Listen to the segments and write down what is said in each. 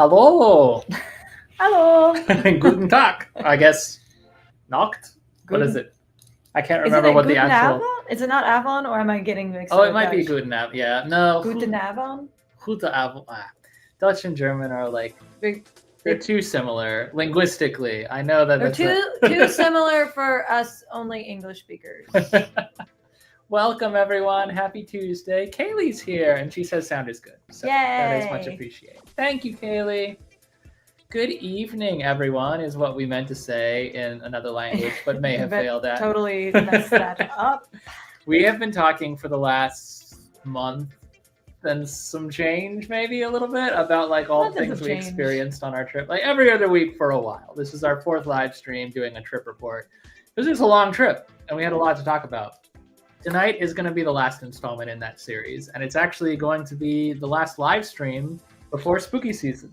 Hello. Hello. Guten Tag. I guess. Nacht? What is it? I can't remember what the actual. Avon? Is it not Avon, or am I getting mixed Oh, up? it might be Guten Avon. Yeah. No. Guten Avon? Guten Avon. Dutch and German are like. They're too similar linguistically. I know that they're too similar for us only English speakers. Welcome everyone. Happy Tuesday. Kaylee's here and she says sound is good. So Yay. That is much appreciated. Thank you, Kaylee. Good evening, everyone, is what we meant to say in another language, but may have failed at. Totally messed that up. We have been talking for the last month and some change, maybe a little bit, about like all the things we experienced on our trip, like every other week for a while. This is our 4th live stream doing a trip report. This is a long trip and we had a lot to talk about. Tonight is going to be the last installment in that series, and it's actually going to be the last live stream before spooky season.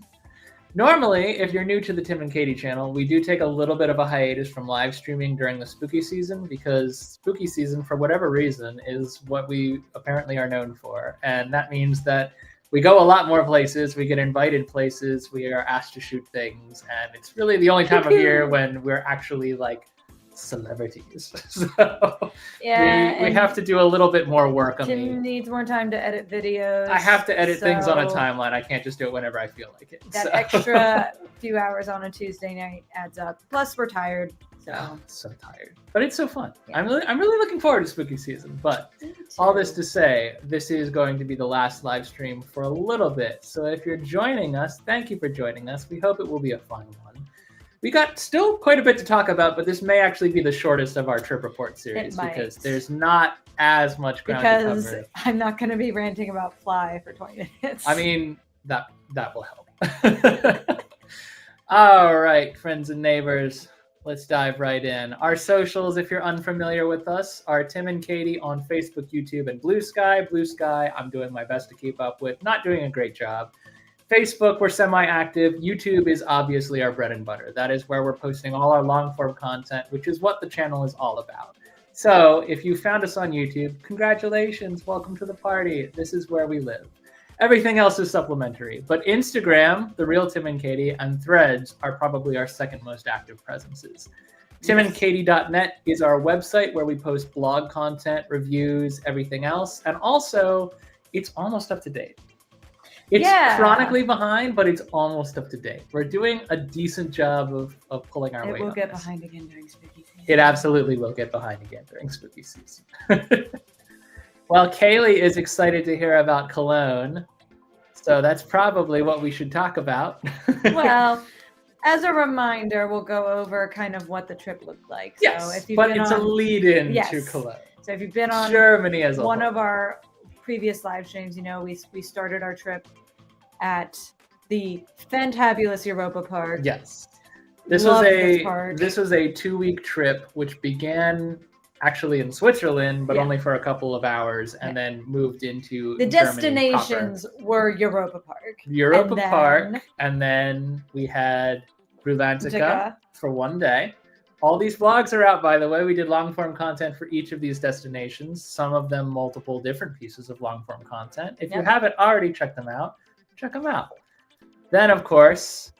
Normally, if you're new to the Tim and Katie channel, we do take a little bit of a hiatus from live streaming during the spooky season because spooky season, for whatever reason, is what we apparently are known for. And that means that we go a lot more places, we get invited places, we are asked to shoot things, and it's really the only time of year when we're actually like celebrities. So yeah, we have to do a little bit more work on Tim needs more time to edit videos. I have to edit things on a timeline. I can't just do it whenever I feel like it. That extra few hours on a Tuesday night adds up. Plus we're tired. So I'm so tired. But it's so fun. Yeah. I'm really looking forward to spooky season. But all this to say, this is going to be the last live stream for a little bit. So if you're joining us, thank you for joining us. We hope it will be a fun one. We got still quite a bit to talk about, but this may actually be the shortest of our trip report series because there's not as much ground to cover. Because I'm not going to be ranting about Fly for 20 minutes. I mean, that will help. All right, friends and neighbors, let's dive right in. Our socials, if you're unfamiliar with us, are Tim and Katie on Facebook, YouTube, and Blue Sky. Blue Sky, I'm doing my best to keep up with, not doing a great job. Facebook, we're semi-active. YouTube is obviously our bread and butter. That is where we're posting all our long-form content, which is what the channel is all about. So if you found us on YouTube, congratulations. Welcome to the party. This is where we live. Everything else is supplementary. But Instagram, The Real Tim and Katie, and Threads are probably our second most active presences. timandkatie.net is our website where we post blog content, reviews, everything else. And also, it's almost up to date. It's chronically behind, but it's almost up to date. We're doing a decent job of pulling our weight. It will get behind again during spooky season. It absolutely will get behind again during spooky season. Well, Kaylee is excited to hear about Cologne, so that's probably what we should talk about. Well, as a reminder, we'll go over kind of what the trip looked like. Yes, so if you've but been it's a lead-in to Cologne. So if you've been on Germany as a one whole. of our previous live streams, you know, we started our trip at the fantabulous Europa Park. Yes. This was a 2-week trip which began actually in Switzerland, but only for a couple of hours, and then moved into the Germany destinations were Europa Park. And then we had Rulantica for one day. All these vlogs are out, by the way. We did long-form content for each of these destinations, some of them multiple different pieces of long-form content. If you haven't already checked them out, check them out. Then, of course,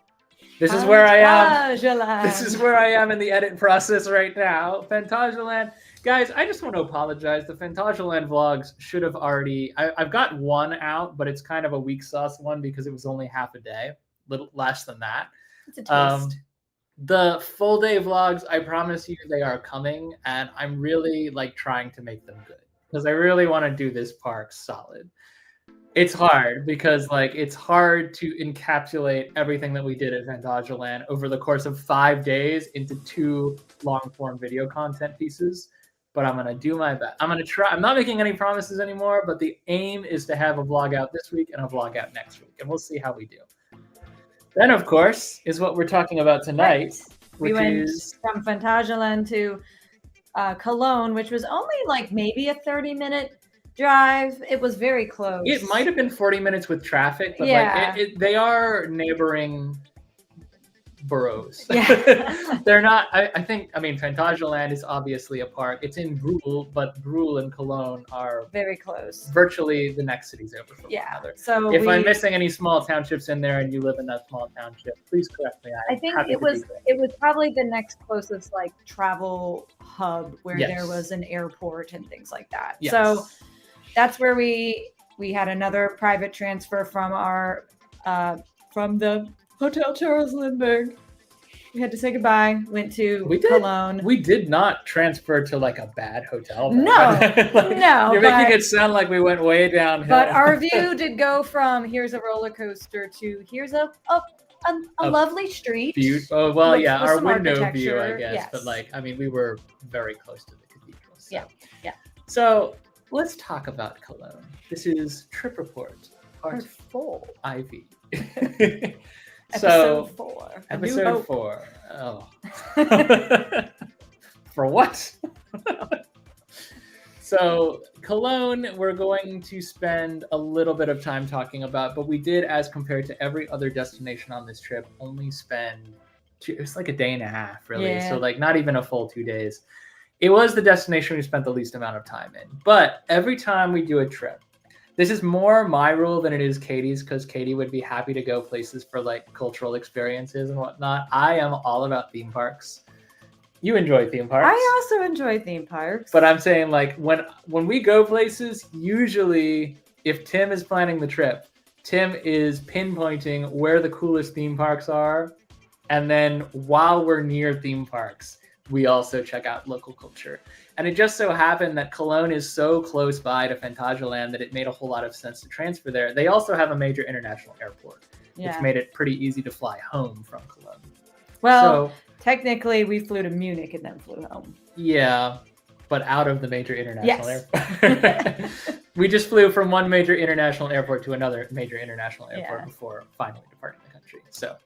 this is where I am. This is where I am in the edit process right now. Phantasialand. Guys, I just want to apologize. The Phantasialand vlogs should have already... I've got one out, but it's kind of a weak sauce one because it was only half a day. Little less than that. It's a taste. The full day vlogs, I promise you, they are coming, and I'm really like trying to make them good because I really want to do this park solid. It's hard because like it's hard to encapsulate everything that we did at Phantasialand over the course of 5 days into 2 long-form video content pieces. But I'm gonna do my best. I'm gonna try. I'm not making any promises anymore, but the aim is to have a vlog out this week and a vlog out next week, and we'll see how we do. Then, of course, is what we're talking about tonight, which is from Phantasialand to Cologne, which was only like maybe a 30-minute drive. It was very close. It might have been 40 minutes with traffic, but like they are neighboring boroughs. Yeah. They're not, I think, I mean, Phantasialand is obviously a park. It's in Brule, but Brule and Cologne are Very close. virtually the next cities over from one Yeah. another. So If I'm missing any small townships in there and you live in that small township, please correct me. I think it was probably the next closest like travel hub where Yes. there was an airport and things like that. Yes. So that's where we had another private transfer from our from the Hotel Charles Lindbergh. We had to say goodbye. Went to Cologne. We did not transfer to like a bad hotel. No, like, no. You're making it sound like we went way downhill. But our view did go from here's a roller coaster to here's a lovely street. Oh, well, with yeah, our some window view, I architecture, guess. yes. But like, I mean, we were very close to the cathedral. So. Yeah. So let's talk about Cologne. This is Trip Report, Part 4. IV. Episode 4. Episode 4. Oh. For what? So Cologne, we're going to spend a little bit of time talking about, but we did, as compared to every other destination on this trip, only spend it's like a day and a half, really. Yeah. So like not even a full 2 days. It was the destination we spent the least amount of time in. But every time we do a trip, this is more my rule than it is Katie's, because Katie would be happy to go places for like cultural experiences and whatnot. I am all about theme parks. You enjoy theme parks. I also enjoy theme parks. But I'm saying like when we go places, usually if Tim is planning the trip, Tim is pinpointing where the coolest theme parks are. And then while we're near theme parks, we also check out local culture. And it just so happened that Cologne is so close by to Phantasialand that it made a whole lot of sense to transfer there. They also have a major international airport, which made it pretty easy to fly home from Cologne. Well, technically we flew to Munich and then flew home. Yeah, but out of the major international airport. Yes. We just flew from one major international airport to another major international airport before finally departing the country. So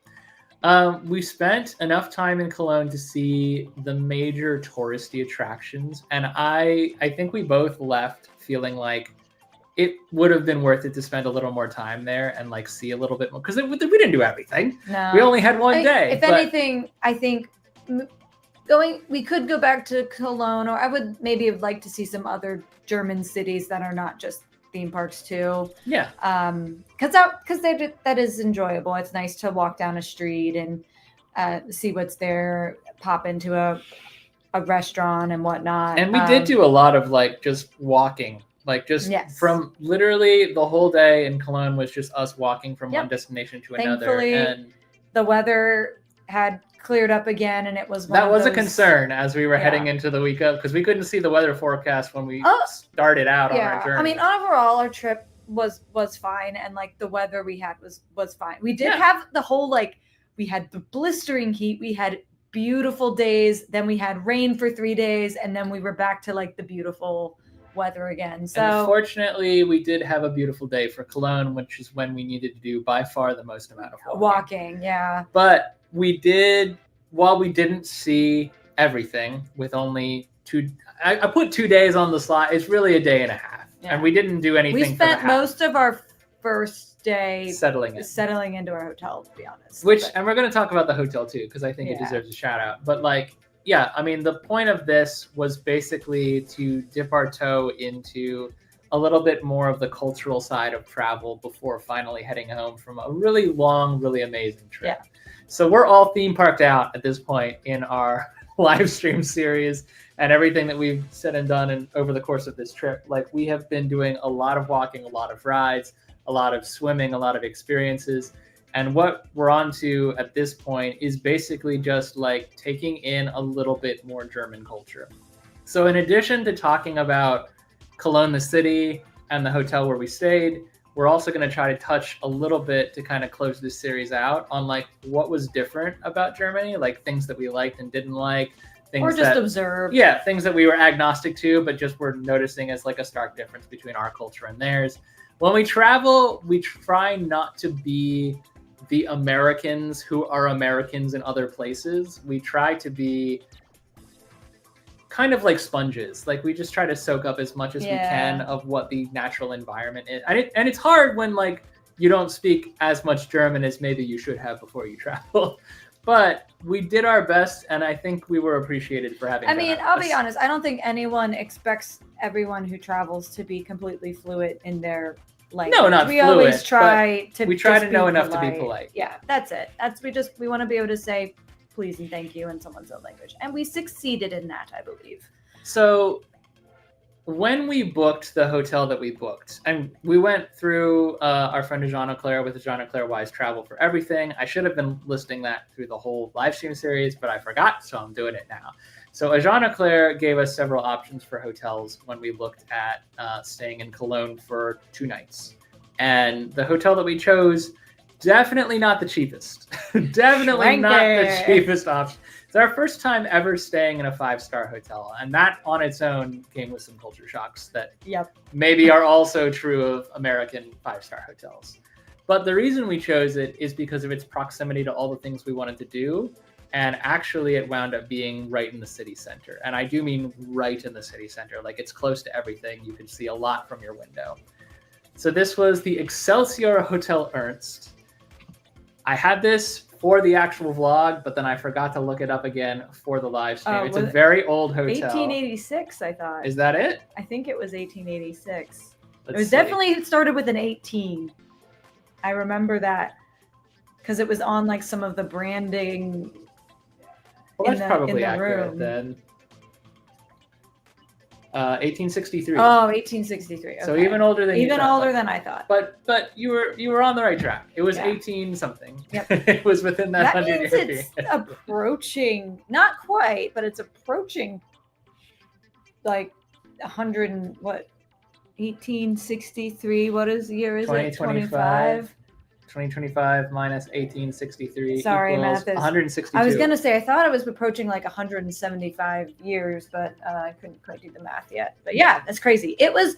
we spent enough time in Cologne to see the major touristy attractions. And I think we both left feeling like it would have been worth it to spend a little more time there and like see a little bit more. Because we didn't do everything. No. We only had one day. If anything, I think we could go back to Cologne, or I would maybe have liked to see some other German cities that are not just theme parks too. Yeah. Because that is enjoyable. It's nice to walk down a street and see what's there, pop into a restaurant and whatnot. And we did do a lot of like just walking, like just from literally the whole day in Cologne was just us walking from one destination to another. Thankfully, and the weather had cleared up again, and it was a concern as we were heading into the week of, because we couldn't see the weather forecast when we started out on our journey. I mean, overall our trip was fine, and like the weather we had was fine. We did have the whole like we had the blistering heat, we had beautiful days, then we had rain for 3 days, and then we were back to like the beautiful weather again. So and fortunately we did have a beautiful day for Cologne, which is when we needed to do by far the most amount of walking. But we did, while we didn't see everything with only I put 2 days on the slot. It's really a day and a half. And we didn't do anything. We spent most of our first day settling into our hotel, to be honest. And we're going to talk about the hotel too, because I think it deserves a shout out. But like, yeah, I mean, the point of this was basically to dip our toe into a little bit more of the cultural side of travel before finally heading home from a really long, really amazing trip. Yeah. So we're all theme parked out at this point in our live stream series and everything that we've said and done and over the course of this trip. Like, we have been doing a lot of walking, a lot of rides, a lot of swimming, a lot of experiences. And what we're on to at this point is basically just like taking in a little bit more German culture. So in addition to talking about Cologne, the city, and the hotel where we stayed, we're also going to try to touch a little bit to kind of close this series out on like what was different about Germany, like things that we liked and didn't like, things or just observed. Yeah, things that we were agnostic to, but just were noticing as like a stark difference between our culture and theirs. When we travel, we try not to be the Americans who are Americans in other places. We try to be kind of like sponges. Like, we just try to soak up as much as we can of what the natural environment is. And it's hard when like you don't speak as much German as maybe you should have before you travel. But we did our best, and I think we were appreciated for having. I mean, I'll be honest. I don't think anyone expects everyone who travels to be completely fluent in their language. No, not we fluent, always try to. We try just to know be enough to be polite. polite. Yeah, that's it. We want to be able to say please and thank you in someone's own language, and we succeeded in that, I believe. So when we booked the hotel that we booked, and we went through our friend Jean Claire with the Jean Claire Wise Travel for Everything. I should have been listing that through the whole live stream series, but I forgot, so I'm doing it now. So Jean Claire gave us several options for hotels when we looked at staying in Cologne for 2 nights. And the hotel that we chose, definitely not the cheapest. Definitely not the cheapest option. It's our first time ever staying in a 5-star hotel, and that on its own came with some culture shocks that maybe are also true of American 5-star hotels. But the reason we chose it is because of its proximity to all the things we wanted to do, and actually it wound up being right in the city center. And I do mean right in the city center, like it's close to everything. You can see a lot from your window. So this was the Excelsior Hotel Ernst. I had this for the actual vlog, but then I forgot to look it up again for the live stream. It's a very old hotel. 1886, I thought. Is that it? I think it was 1886. It started with an 18. I remember that because it was on like some of the branding. Well, that's probably accurate then. 1863. Oh, 1863. Okay. So even older than than I thought. But you were on the right track. It was 18 something. Yep. It was within that 100 means it's approaching, not quite, but it's approaching like 100 and what? 1863. What is the year? Is it 25? 2025 minus 1863 Sorry, equals math is 162. I was going to say, I thought I was approaching like 175 years, but I couldn't quite do the math yet. But yeah, that's crazy. It was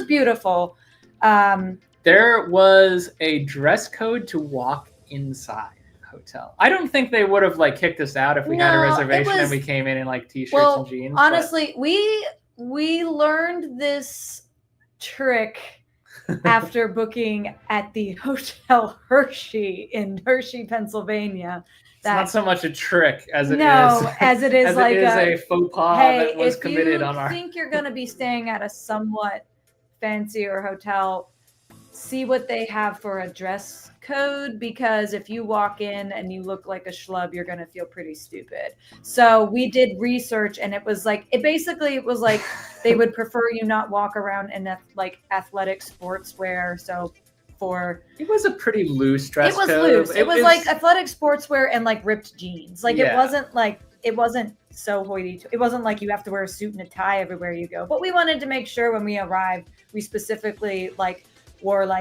beautiful. There was a dress code to walk inside the hotel. I don't think they would have like kicked us out if we had a reservation and we came in like t-shirts and jeans. Honestly, we learned this trick after booking at the Hotel Hershey in Hershey, Pennsylvania. It's not so much a trick as it is. As it is like a faux pas that was committed on our. If you think you're going to be staying at a somewhat fancier hotel, see what they have for a dress code, because if you walk in and you look like a schlub, you're going to feel pretty stupid. So we did research, and it was like they would prefer you not walk around in like athletic sportswear. So it was a pretty loose dress code. It was loose. It was like athletic sportswear and like ripped jeans. Like it wasn't so hoity-toity. It wasn't like you have to wear a suit and a tie everywhere you go. But we wanted to make sure when we arrived, we specifically wore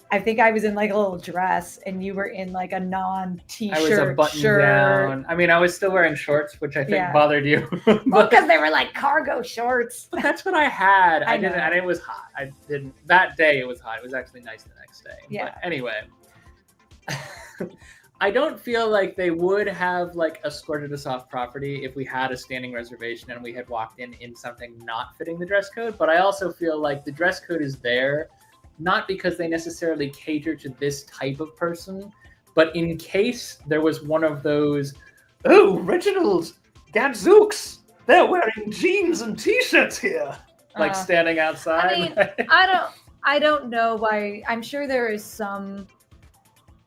I think I was in like a little dress and you were in like a non-t-shirt I was a button down. I mean, I was still wearing shorts, which I think bothered you. Well, because they were like cargo shorts. But that's what I had. I didn't, and it was hot. That day it was hot. It was actually nice the next day. Yeah. But anyway, I don't feel like they would have like escorted us off property if we had a standing reservation and we had walked in something not fitting the dress code. But I also feel like the dress code is there not because they necessarily cater to this type of person, but in case there was one of those, oh, Reginald, gadzooks, they're wearing jeans and t-shirts here, like standing outside. I mean, I don't know why. I'm sure there is some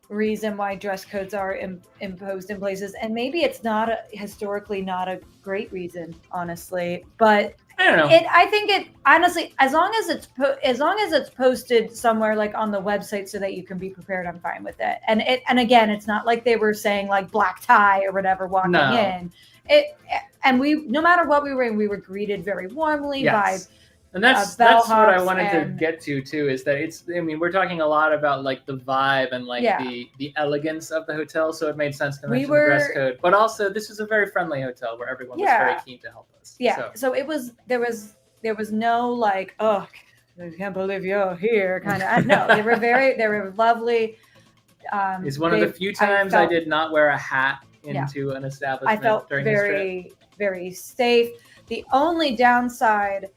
reason why dress codes are imposed in places, and maybe it's historically not a great reason, honestly, but I don't know. I think it honestly, as long as it's posted somewhere like on the website so that you can be prepared, I'm fine with it. And again, it's not like they were saying like black tie or whatever walking in. And we, no matter what we were in, we were greeted very warmly by. And that's what I wanted to get to too, is that we're talking a lot about like the vibe and like the elegance of the hotel. So it made sense to mention the dress code, but also this is a very friendly hotel where everyone was very keen to help us. Yeah. So there was no like, oh, I can't believe you're here kind of. No, they were lovely. It's one of the few times I did not wear a hat into an establishment. I felt during very, this trip. very safe. The only downside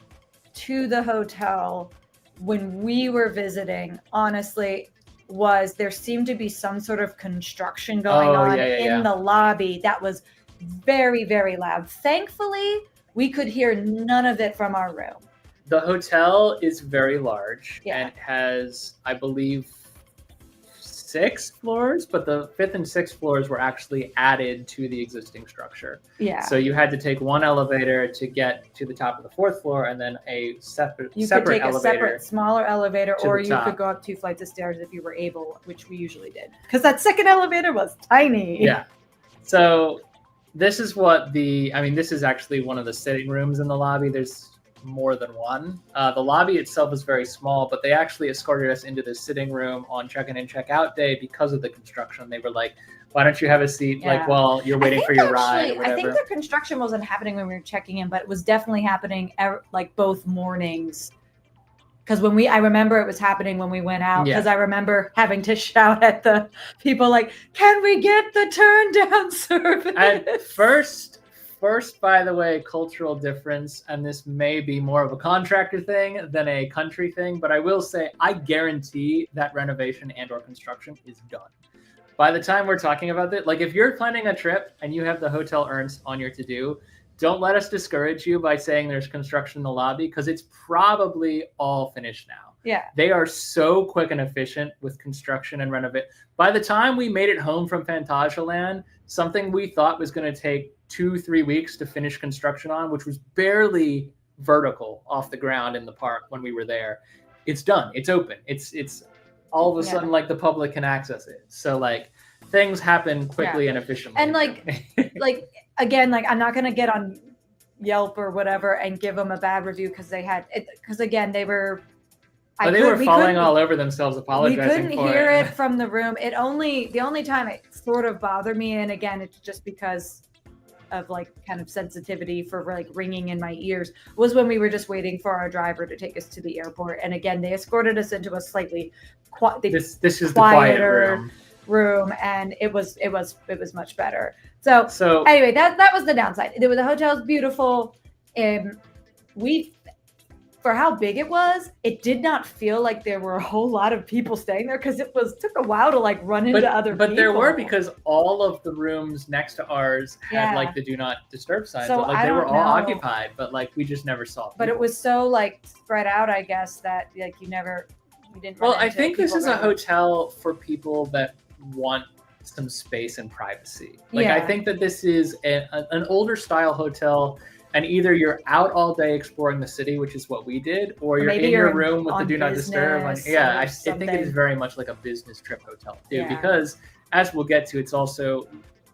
to the hotel when we were visiting, honestly, was there seemed to be some sort of construction going on in the lobby that was very, very loud. Thankfully, we could hear none of it from our room. The hotel is very large and it has, I believe, 6 floors, but the 5th and 6th floors were actually added to the existing structure. Yeah. So you had to take one elevator to get to the top of the 4th floor, and then a separate you could take elevator, a separate, smaller elevator, or you top. could go up 2 flights of stairs if you were able, which we usually did, because that second elevator was tiny. Yeah. So this is what this is actually one of the sitting rooms in the lobby. There's more than one. The lobby itself is very small, but they actually escorted us into the sitting room on check-in and check-out day because of the construction. They were like, why don't you have a seat like while you're waiting for your ride or whatever. I think the construction wasn't happening when we were checking in, but it was definitely happening like both mornings. Because I remember it was happening when we went out, because I remember having to shout at the people like, can we get the turn down service? At first, by the way, cultural difference, and this may be more of a contractor thing than a country thing, but I will say I guarantee that renovation and or construction is done. By the time we're talking about that, like if you're planning a trip and you have the Hotel Ernst on your to-do, don't let us discourage you by saying there's construction in the lobby, because it's probably all finished now. Yeah. They are so quick and efficient with construction and renovate. By the time we made it home from Phantasialand, something we thought was going to take 2-3 weeks to finish construction on, which was barely vertical off the ground in the park when we were there, it's done. It's open. It's all of a sudden like the public can access it. So like things happen quickly and efficiently. And like again, like I'm not going to get on Yelp or whatever and give them a bad review because they had it, because again they were they were falling all over themselves apologizing for it. We couldn't hear it from the room. The only time it sort of bothered me, and again it's just because of like kind of sensitivity for like ringing in my ears, was when we were just waiting for our driver to take us to the airport. And again, they escorted us into a slightly this is the quieter room, and it was much better. So anyway, that was the downside. The hotel is beautiful, and for how big it was, it did not feel like there were a whole lot of people staying there, because took a while to like run into other people. But there were, because all of the rooms next to ours had like the do not disturb signs. So like they were all occupied, but like we just never saw people. But it was so like spread out, I guess, that like you didn't. Well, I think this is a hotel for people that want some space and privacy. Like I think that this is an older style hotel. And either you're out all day exploring the city, which is what we did, or you're in your room with the do not disturb. I think it is very much like a business trip hotel too, because as we'll get to, it's also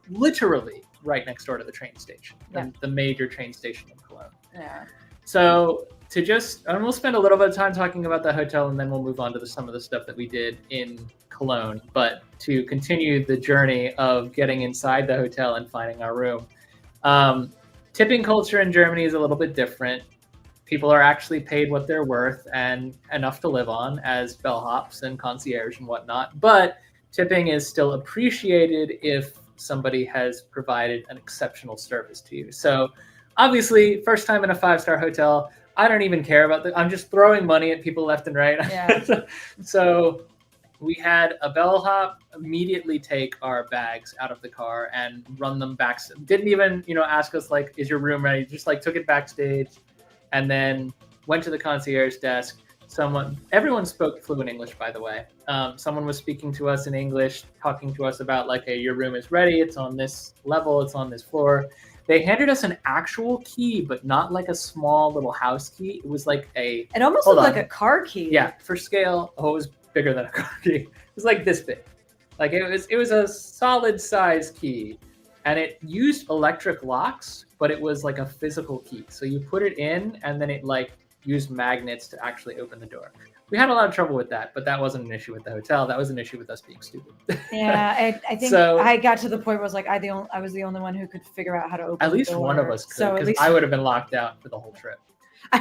literally right next door to the train station, the major train station in Cologne. Yeah. So and we'll spend a little bit of time talking about the hotel, and then we'll move on to some of the stuff that we did in Cologne. But to continue the journey of getting inside the hotel and finding our room. Tipping culture in Germany is a little bit different. People are actually paid what they're worth and enough to live on as bellhops and concierge and whatnot. But tipping is still appreciated if somebody has provided an exceptional service to you. So obviously, first time in a 5-star hotel, I don't even care about I'm just throwing money at people left and right. Yeah. So we had a bellhop immediately take our bags out of the car and run them back. Didn't even, ask us like, is your room ready? Just like took it backstage and then went to the concierge desk. Everyone spoke fluent English, by the way. Someone was speaking to us in English, talking to us about like, hey, your room is ready. It's on this level. It's on this floor. They handed us an actual key, but not like a small little house key. It was like it almost looked like a car key. Yeah, for scale, it was bigger than a car key. It was like this big. Like it was a solid size key, and it used electric locks, but it was like a physical key. So you put it in, and then it like used magnets to actually open the door. We had a lot of trouble with that, but that wasn't an issue with the hotel. That was an issue with us being stupid. Yeah, I think I got to the point where it was like I was the only one who could figure out how to open the door. At least one of us could, because I would have been locked out for the whole trip.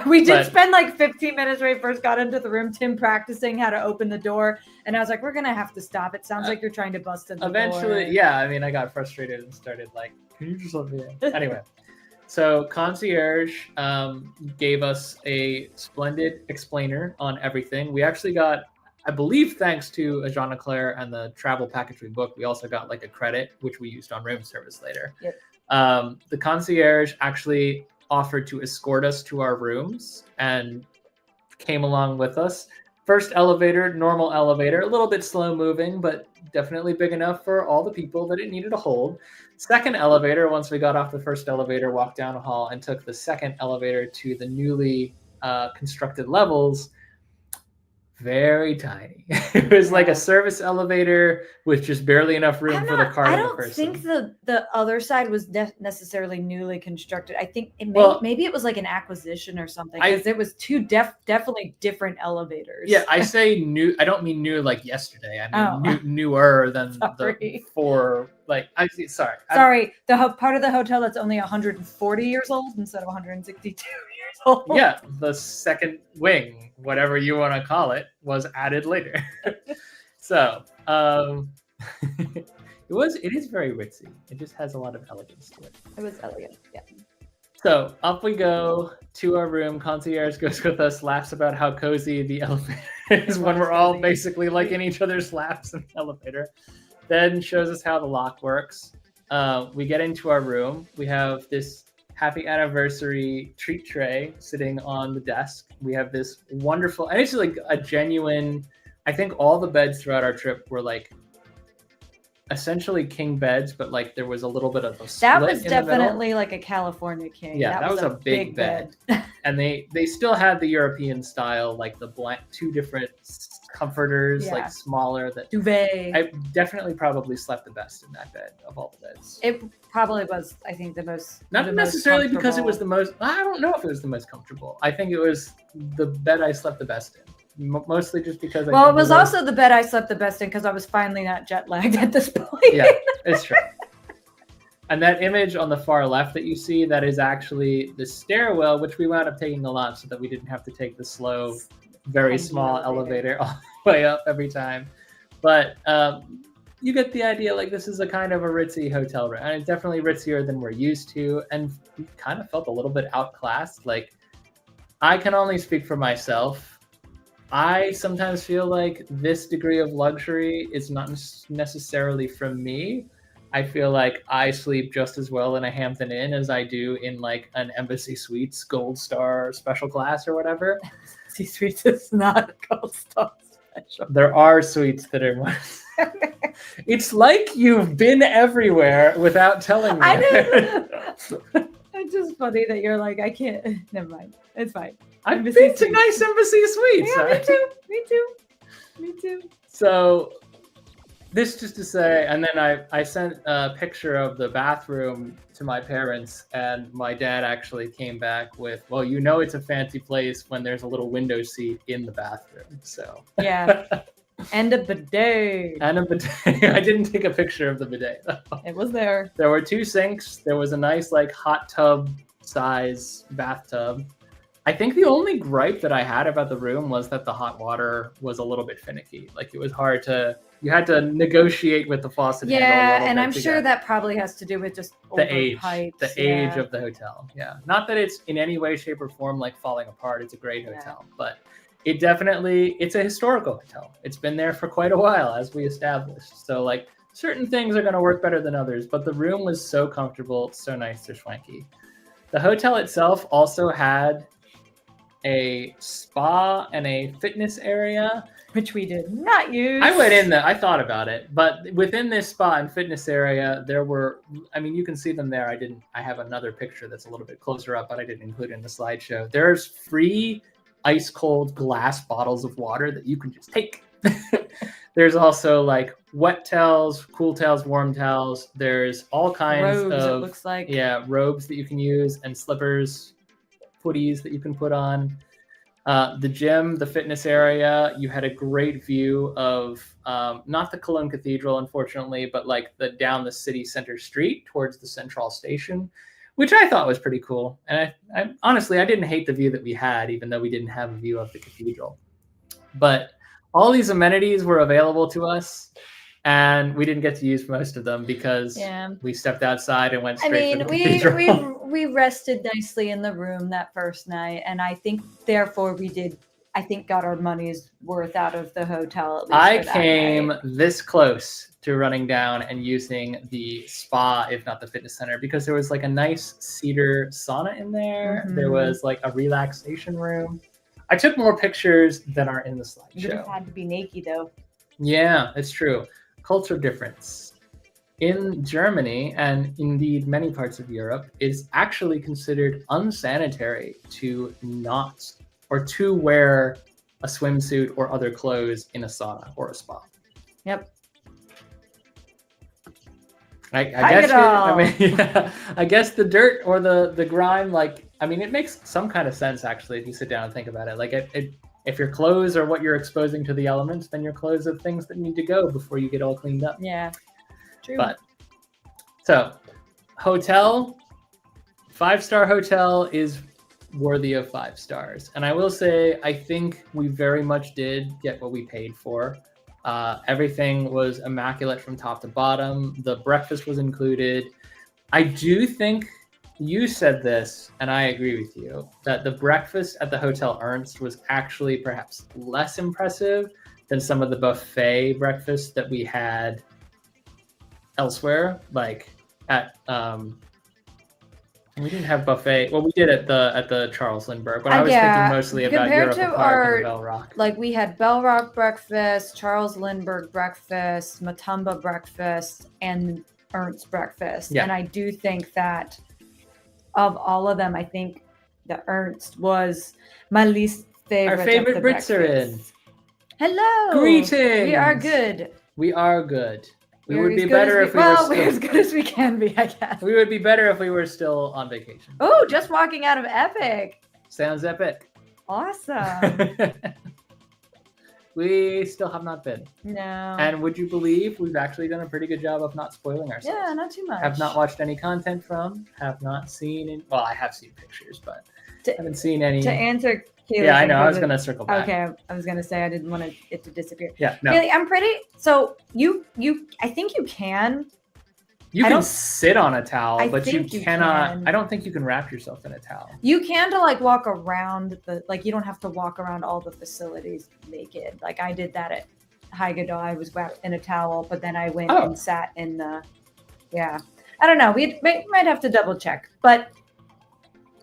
We did spend like 15 minutes when we first got into the room, Tim practicing how to open the door. And I was like, we're going to have to stop. It sounds like you're trying to bust in the door. Eventually, yeah. I mean, I got frustrated and started like, can you just let me in? Anyway, so concierge gave us a splendid explainer on everything. We actually got, I believe thanks to Jean Leclerc and the travel package we booked, we also got like a credit, which we used on room service later. Yep. The concierge actually offered to escort us to our rooms and came along with us. First elevator, normal elevator, a little bit slow moving, but definitely big enough for all the people that it needed to hold. Second elevator, once we got off the first elevator, walked down a hall and took the second elevator to the newly constructed levels. Very tiny. It was like a service elevator with just barely enough room for the car. I don't think the other side was necessarily newly constructed. I think maybe it was like an acquisition or something, because it was two definitely different elevators. Yeah, I say new. I don't mean new like yesterday. I mean newer than the four. Like sorry, the part of the hotel that's only 140 years old instead of 162 years old. Yeah, the second wing, whatever you want to call it, was added later. So it is very ritzy. It just has a lot of elegance to it. It was elegant, yeah. So up we go to our room. Concierge goes with us, laughs about how cozy the elevator is when we're all basically like in each other's laps in the elevator. Then shows us how the lock works. We get into our room. We have this happy anniversary treat tray sitting on the desk. We have this wonderful, and it's like a genuine, I think all the beds throughout our trip were like essentially king beds, but like there was a little bit of a split. That was definitely like a California king. Yeah, that was a big bed. And they still had the European style, like the two different comforters, like smaller. That duvet. I definitely probably slept the best in that bed of all the beds. It probably was, I think, the most. Not necessarily because it was the most. I don't know if it was the most comfortable. I think it was the bed I slept the best in. Mostly just because. It was also the bed I slept the best in because I was finally not jet lagged at this point. Yeah, it's true. And that image on the far left that you see, that is actually the stairwell, which we wound up taking a lot so that we didn't have to take the slow, very small elevator all the way up every time. But you get the idea. Like, this is a kind of a ritzy hotel room, and it's definitely ritzier than we're used to, and we kind of felt a little bit outclassed. Like, I can only speak for myself. I sometimes feel like this degree of luxury is not necessarily from me. I feel like I sleep just as well in a Hampton Inn as I do in like an Embassy Suites Gold Star special class or whatever. Embassy Suites is not Gold Star special. There are suites that are more. It's like you've been everywhere without telling me. I know. It's just funny that you're like, I can't. Never mind. It's fine. I've been to nice Embassy Suites. Yeah, me too. So this just to say, and then I sent a picture of the bathroom to my parents, and my dad actually came back with, well, you know it's a fancy place when there's a little window seat in the bathroom. So yeah. And a bidet. I didn't take a picture of the bidet, though. It was there. There were two sinks. There was a nice like hot tub size bathtub. I think the only gripe that I had about the room was that the hot water was a little bit finicky. Like, it was hard you had to negotiate with the faucet. Yeah, and I'm sure that probably has to do with just the age of the hotel. Yeah, not that it's in any way, shape, or form like falling apart. It's a great hotel, but it's a historical hotel. It's been there for quite a while, as we established. So like certain things are going to work better than others, but the room was so comfortable, so nice, so swanky. The hotel itself also had a spa and a fitness area, which we did not use. I went in there. I thought about it, but within this spa and fitness area, there were, I mean, you can see them there. I have another picture that's a little bit closer up, but I didn't include it in the slideshow. There's free ice cold glass bottles of water that you can just take. There's also like wet towels, cool towels, warm towels. There's all kinds robes, of, it looks like. Yeah, robes that you can use, and slippers, footies that you can put on. The gym, the fitness area, you had a great view of not the Cologne Cathedral, unfortunately, but like down the city center street towards the Central Station, which I thought was pretty cool. And I honestly, I didn't hate the view that we had, even though we didn't have a view of the cathedral. But all these amenities were available to us, and we didn't get to use most of them because we stepped outside and went straight to the cathedral. We rested nicely in the room that first night, and I think therefore we did I think got our money's worth out of the hotel. At least I for that came night. this close to running down and using the spa, if not the fitness center, because there was like a nice cedar sauna in there. There Mhm. was like a relaxation room. I took more pictures than are in the You would have slideshow. had to be naked though. Yeah, it's true. Culture difference. In Germany, and indeed many parts of Europe, it's actually considered unsanitary to not or to wear a swimsuit or other clothes in a sauna or a spa. Yep. I guess all. I guess the dirt or the grime, like, I mean, it makes some kind of sense actually if you sit down and think about it. Like, if your clothes are what you're exposing to the elements, then your clothes are things that need to go before you get all cleaned up. Yeah. True. But so, hotel, 5-star hotel is worthy of 5 stars, and I will say I think we very much did get what we paid for. Everything was immaculate from top to bottom. The breakfast was included. I do think you said this, and I agree with you, that the breakfast at the Hotel Ernst was actually perhaps less impressive than some of the buffet breakfasts that we had elsewhere. Like at we didn't have buffet. Well, we did at the Charles Lindbergh, but I was thinking mostly about compared Europa to Park our- and the Bell Rock. Like we had Bell Rock breakfast, Charles Lindbergh breakfast, Matumba breakfast, and Ernst breakfast. Yeah. And I do think that of all of them, I think the Ernst was my least favorite. Our favorite of the Brits are in. breakfasts. Hello. Greetings. We are good. We are good. We We're would as be good better as if we well, were we're as still. good as we can be, I guess. We would be better if we were still on vacation. Oh, just walking out of Epic. Sounds epic. Awesome. We still have not been. No. And would you believe we've actually done a pretty good job of not spoiling ourselves? Yeah, not too much. Have not watched any content from. Have not seen. Well, I have seen pictures, but To- haven't seen any. To answer Kaylee. Yeah, I know. I was gonna circle back. Okay, I was gonna say I didn't want it to disappear. Yeah, no. Kaylee, I'm pretty. So you, I think you can. You I can don't- sit on a towel, I but you think you cannot. can. I don't think you can wrap yourself in a towel. You can to like walk around the like. You don't have to walk around all the facilities naked. Like I did that at Haigadol. I was wrapped in a towel, but then I went Oh. and sat in the. Yeah, I don't know. We might have to double check, but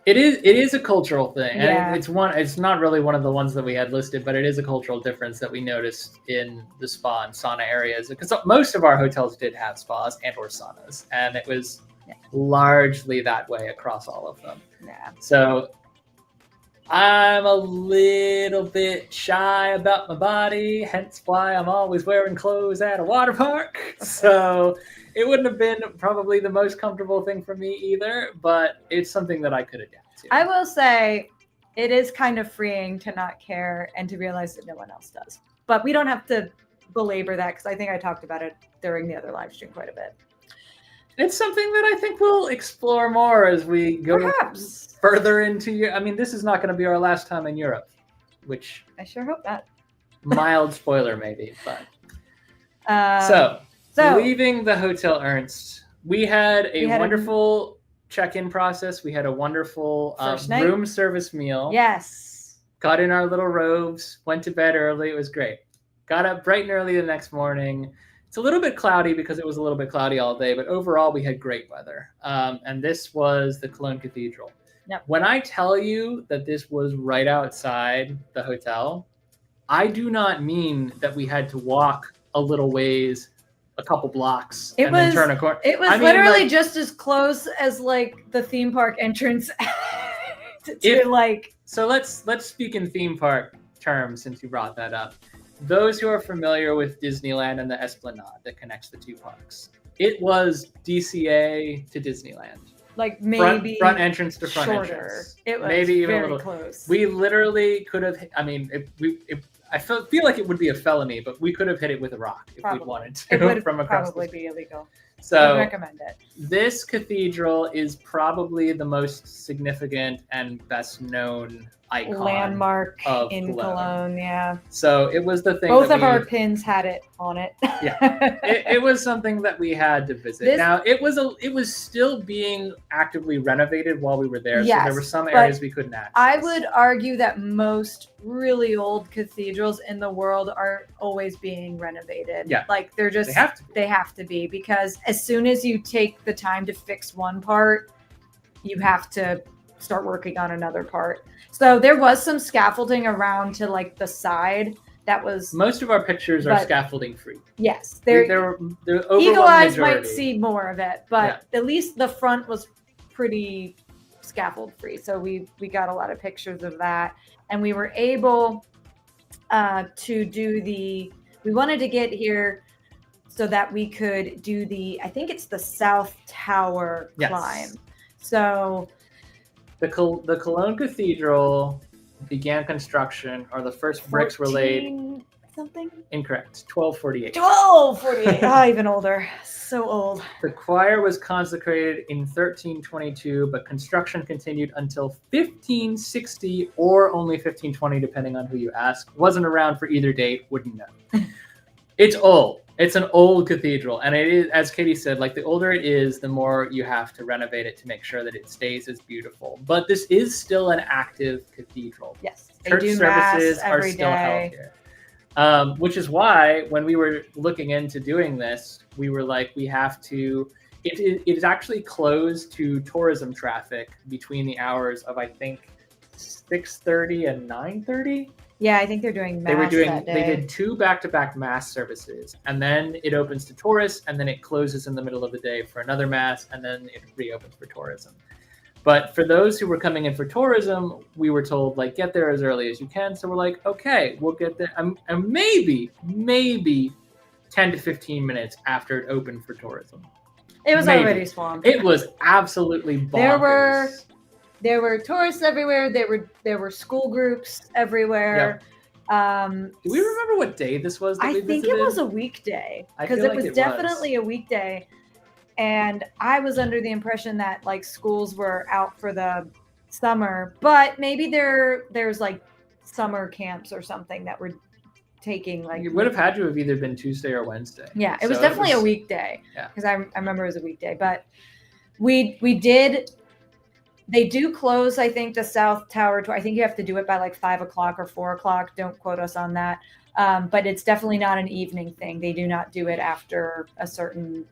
It is a cultural thing. Yeah. And it's not really one of the ones that we had listed, but it is a cultural difference that we noticed in the spa and sauna areas. Because most of our hotels did have spas and or saunas, and it was largely that way across all of them. yeah. So I'm a little bit shy about my body, hence why I'm always wearing clothes at a water park. So it wouldn't have been probably the most comfortable thing for me either, but it's something that I could adapt to. I will say it is kind of freeing to not care and to realize that no one else does. But we don't have to belabor that because I think I talked about it during the other live stream quite a bit. It's something that I think we'll explore more as we go Perhaps. further into Europe. I mean, this is not going to be our last time in Europe, which I sure hope that. mild spoiler maybe, but So leaving the Hotel Ernst, we had a We had a- wonderful check-in process. We had a wonderful First night. room service meal. yes. Got in our little robes, went to bed early. It was great. Got up bright and early the next morning. It's a little bit cloudy because it was a little bit cloudy all day, but overall we had great weather. And this was the Cologne Cathedral. Yep. When I tell you that this was right outside the hotel, I do not mean that we had to walk a little ways, a couple blocks, It and then was- turn a corner. It was I mean, literally like, just as close as like the theme park entrance to If- like So let's speak in theme park terms since you brought that up. Those who are familiar with Disneyland and the Esplanade that connects the two parks, it was DCA to Disneyland. like maybe front entrance to front shorter. entrance. It was Maybe even a very little- close. We literally could have. I mean, I feel like it would be a felony, but we could have hit it with a rock if Probably. we wanted it to would from across. probably be illegal. I So recommend it. this cathedral is probably the most significant and best known icon landmark of in Cologne. Yeah. So it was the thing. Both of our pins had it on it. Yeah, it was something that we had to visit. Now it was still being actively renovated while we were there, so there were some areas we couldn't access. I would argue that most really old cathedrals in the world are always being renovated. Yeah, like they're just they have to be because as soon as you take the time to fix one part, you have to start working on another part. So there was some scaffolding around to like the side. That was most of our pictures are scaffolding free. Yes, they're eagle eyes might see more of it, but at least the front was pretty scaffold free. So we got a lot of pictures of that, and we were able to do we wanted to get here so that we could do I think it's the South Tower climb. So the Cologne Cathedral began construction, or the first bricks were laid. Something? Incorrect. 1248. 1248. Even older. So old. The choir was consecrated in 1322, but construction continued until 1560 or only 1520, depending on who you ask. Wasn't around for either date. Wouldn't know. It's old. It's an old cathedral, and it is, as Katie said, like the older it is, the more you have to renovate it to make sure that it stays as beautiful. But this is still an active cathedral. Yes, church services are still held here, which is why when we were looking into doing this, we were like, we have to. It is actually closed to tourism traffic between the hours of I think 6:30 and 9:30. Yeah, I think they're doing mass that day. They did 2 back-to-back mass services, and then it opens to tourists, and then it closes in the middle of the day for another mass, and then it reopens for tourism. But for those who were coming in for tourism, we were told, like, get there as early as you can. So we're like, okay, we'll get there. And maybe 10 to 15 minutes after it opened for tourism. It was already swamped. It was absolutely bonkers. There were tourists everywhere. There were school groups everywhere. Yep. Do we remember what day this was? I think it was a weekday because it was definitely a weekday. And I was under the impression that like schools were out for the summer, but maybe there's like summer camps or something that were taking like. You would have had to have either been Tuesday or Wednesday. Yeah, it was definitely a weekday. Yeah, because I remember it was a weekday, but we did. They do close, I think, the South Tower tour. I think you have to do it by like 5 o'clock or 4 o'clock. Don't quote us on that. But it's definitely not an evening thing. They do not do it after a certain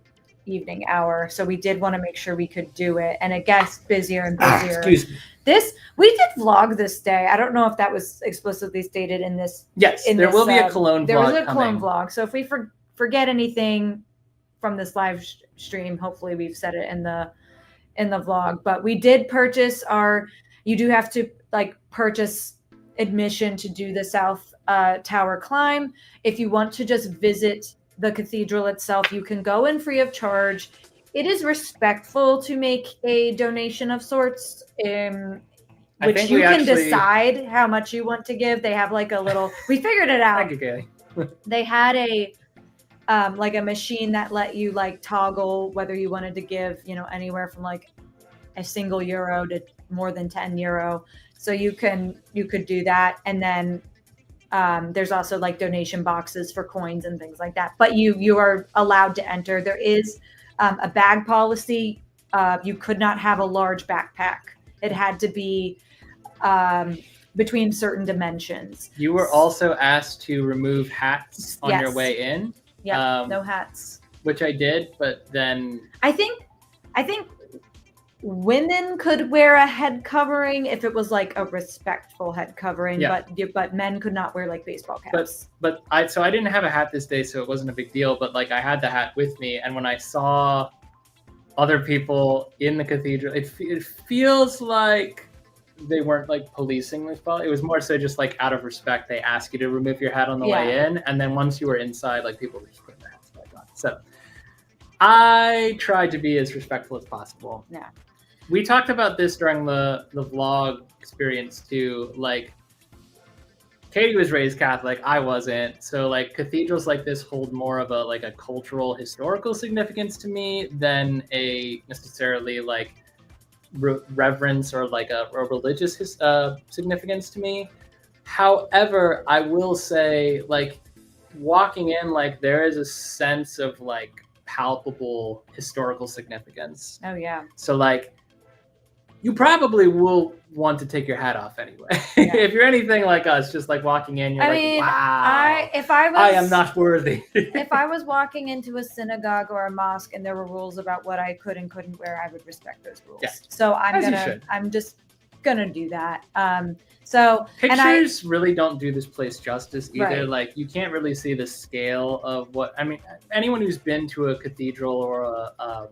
evening hour. So we did want to make sure we could do it. And it gets busier and busier. Excuse me. We did vlog this day. I don't know if that was explicitly stated in this. Yes, there will be a Cologne vlog. There was a Cologne vlog. So if we forget anything from this live stream, hopefully we've said it in the vlog. But we did purchase you do have to like purchase admission to do the South Tower climb. If you want to just visit the cathedral itself, you can go in free of charge. It is respectful to make a donation of sorts, which you can decide how much you want to give. They have like a little, we figured it out. Thank you, Kaylee. They had like a machine that let you like toggle whether you wanted to give, anywhere from like a single euro to more than 10 euro. So you could do that. And then there's also like donation boxes for coins and things like that. But you are allowed to enter. There is a bag policy. You could not have a large backpack. It had to be between certain dimensions. You were also asked to remove hats on your way in. Yeah, no hats. Which I did, but then I think women could wear a head covering if it was like a respectful head covering, but men could not wear like baseball caps. But I didn't have a hat this day, so it wasn't a big deal. But like I had the hat with me, and when I saw other people in the cathedral, it feels like they weren't like policing this policy. It was more so just like out of respect, they ask you to remove your hat on the way in, and then once you were inside, like people were just putting their hats back on. So I tried to be as respectful as possible. Yeah. We talked about this during the vlog experience too. Like Katie was raised Catholic, I wasn't. So like cathedrals like this hold more of a cultural historical significance to me than a necessarily like reverence or like a religious significance to me. However, I will say, like, walking in, like, there is a sense of like palpable historical significance. Oh yeah. So like, you probably will want to take your hat off anyway. Yeah. If you're anything like us, just like walking in, you're wow, if I am not worthy. If I was walking into a synagogue or a mosque and there were rules about what I could and couldn't wear, I would respect those rules. Yeah. So I'm just gonna do that. So pictures really don't do this place justice either. Right. Like, you can't really see the scale of what, I mean, anyone who's been to a cathedral or a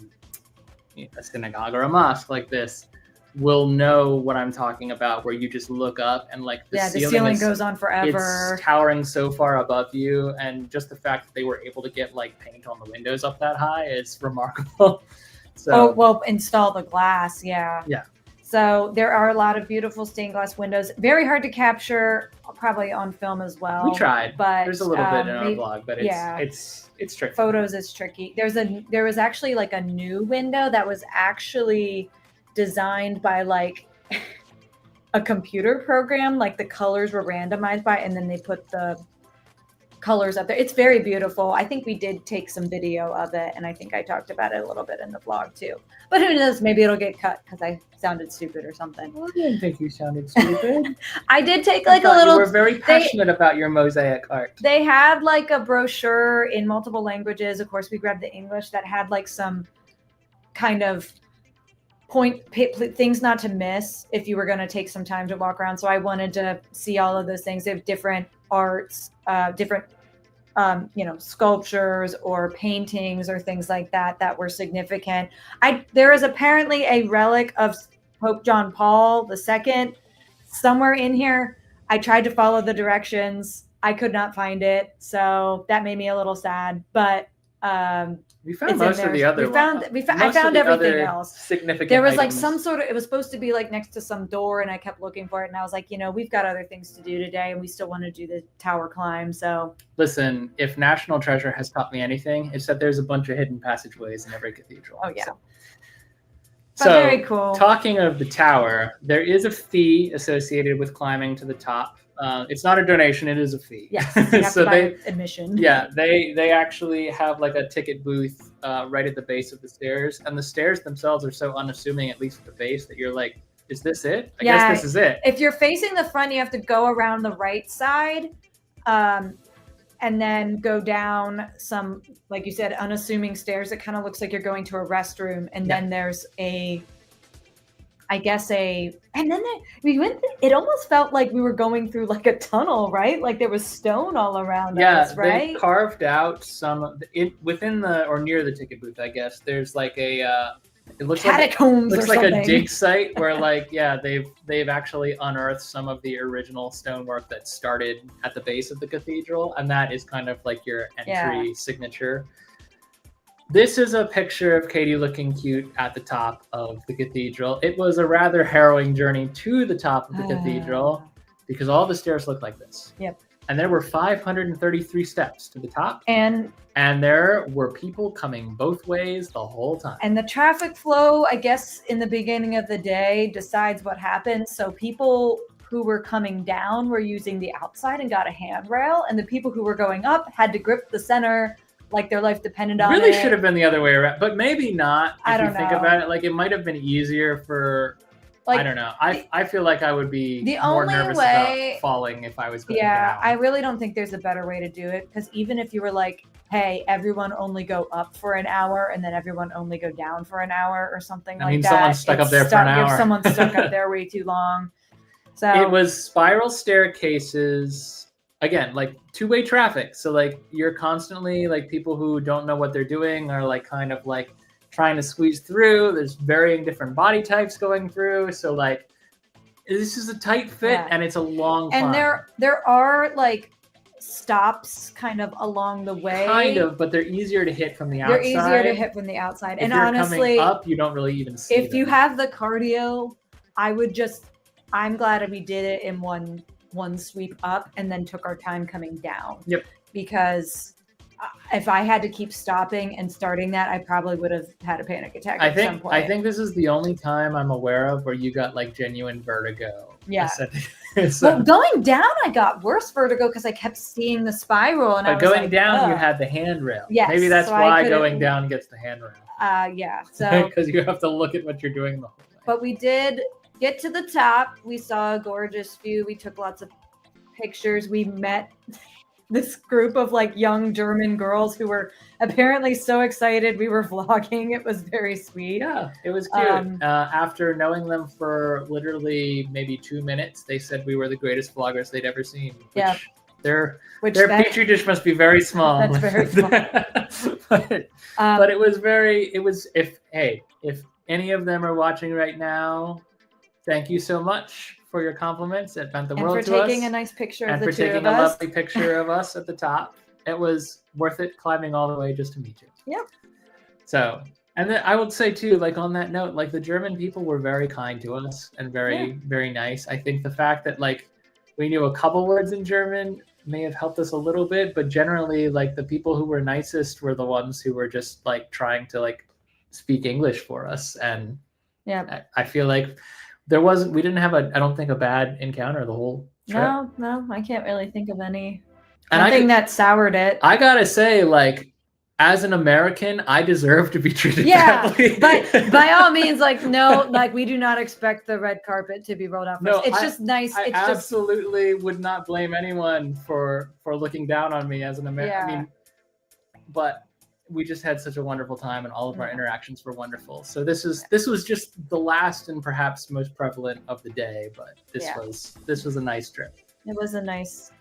synagogue or a mosque like this will know what I'm talking about, where you just look up and like the ceiling goes on forever. It's towering so far above you, and just the fact that they were able to get like paint on the windows up that high is remarkable. So install the glass, yeah. So there are a lot of beautiful stained glass windows. Very hard to capture, probably on film as well. We tried, but there's a little bit in our blog, but it's tricky. Photos is tricky. There was actually like a new window that was actually designed by like a computer program. Like the colors were randomized by, and then they put the colors up there. It's very beautiful. I think we did take some video of it, and I think I talked about it a little bit in the vlog too. But who knows? Maybe it'll get cut because I sounded stupid or something. Well, I didn't think you sounded stupid. I did take like a little. You were very passionate about your mosaic art. They had like a brochure in multiple languages. Of course, we grabbed the English that had like some kind of things not to miss if you were going to take some time to walk around. So I wanted to see all of those things. They have different arts, different sculptures or paintings or things like that were significant. There is apparently a relic of Pope John Paul II somewhere in here. I tried to follow the directions. I could not find it, so that made me a little sad. But we found most of the other. I found everything else. Significant. There was items. like some sort of. It was supposed to be like next to some door, and I kept looking for it, and I was like, we've got other things to do today, and we still want to do the tower climb. So listen, if National Treasure has taught me anything, it's that there's a bunch of hidden passageways in every cathedral. Oh yeah. So very cool. Talking of the tower, there is a fee associated with climbing to the top. It's not a donation; it is a fee. Yes, you have to buy admission. Yeah, they actually have like a ticket booth right at the base of the stairs, and the stairs themselves are so unassuming, at least at the base, that you're like, "Is this it? I guess this is it." If you're facing the front, you have to go around the right side, and then go down some, like you said, unassuming stairs. It kind of looks like you're going to a restroom, and then there's and then we went. It almost felt like we were going through like a tunnel, right? Like there was stone all around us, right? Yeah, they carved out some within or near the ticket booth, I guess. There's like a it looks catacombs like, or something. a dig site where they've actually unearthed some of the original stonework that started at the base of the cathedral, and that is kind of like your entry signature. This is a picture of Katie looking cute at the top of the cathedral. It was a rather harrowing journey to the top of the cathedral because all the stairs look like this. Yep. And there were 533 steps to the top. And there were people coming both ways the whole time. And the traffic flow, I guess, in the beginning of the day decides what happens. So people who were coming down were using the outside and got a handrail. And the people who were going up had to grip the center like their life depended on it. Really should have been the other way around, but maybe not. I don't know. Think about it, like it might have been easier for. Like, I don't know. I feel like I would be more nervous about falling if I was going down. I really don't think there's a better way to do it, because even if you were like, hey, everyone only go up for an hour and then everyone only go down for an hour or something like that. Someone's stuck up there for an hour. Someone's stuck up there way too long. So it was spiral staircases. Again, like two-way traffic. So like you're constantly like people who don't know what they're doing are like kind of like trying to squeeze through. There's varying different body types going through. So like this is a tight fit and it's a long climb. And there are like stops kind of along the way. Kind of, but they're easier to hit from the outside. They're easier to hit from the outside. If and you're honestly, coming up, you don't really even see if you have the cardio, I'm glad we did it in one sweep up and then took our time coming down. Yep. Because if I had to keep stopping and starting that, I probably would have had a panic attack at some point. I think this is the only time I'm aware of where you got like genuine vertigo. Yeah. So, well, going down, I got worse vertigo because I kept seeing the spiral, and but I was going like, down, ugh. you had the handrail. Yes, Maybe that's so I why couldn't- going down gets the handrail. Yeah. So Because you have to look at what you're doing the whole way. but we did get to the top. We saw a gorgeous view. We took lots of pictures. We met this group of like young German girls who were apparently so excited we were vlogging. It was very sweet. Yeah, it was cute. After knowing them for literally maybe 2 minutes, they said we were the greatest vloggers they'd ever seen. Yeah. Their petri dish must be very small. That's very small. but it was if any of them are watching right now, thank you so much for your compliments. It meant the world to us. And for taking a nice picture of the two of us. And for taking a lovely picture of us at the top. It was worth it climbing all the way just to meet you. Yep. So, and then I would say too, like on that note, like the German people were very kind to us and very nice. I think the fact that like we knew a couple words in German may have helped us a little bit, but generally like the people who were nicest were the ones who were just like trying to like speak English for us. And yeah, I feel like we didn't have I don't think a bad encounter the whole trip. No, I can't really think of any. Nothing that soured it. I gotta say, like, as an American, I deserve to be treated Yeah, badly. but by all means, like, no, like we do not expect the red carpet to be rolled out. No, it's just nice. I it's absolutely would not blame anyone for looking down on me as an American. Yeah. I mean, but we just had such a wonderful time, and all of our interactions were wonderful. So this was just the last and perhaps most prevalent of the day, but this was a nice trip. It was a nice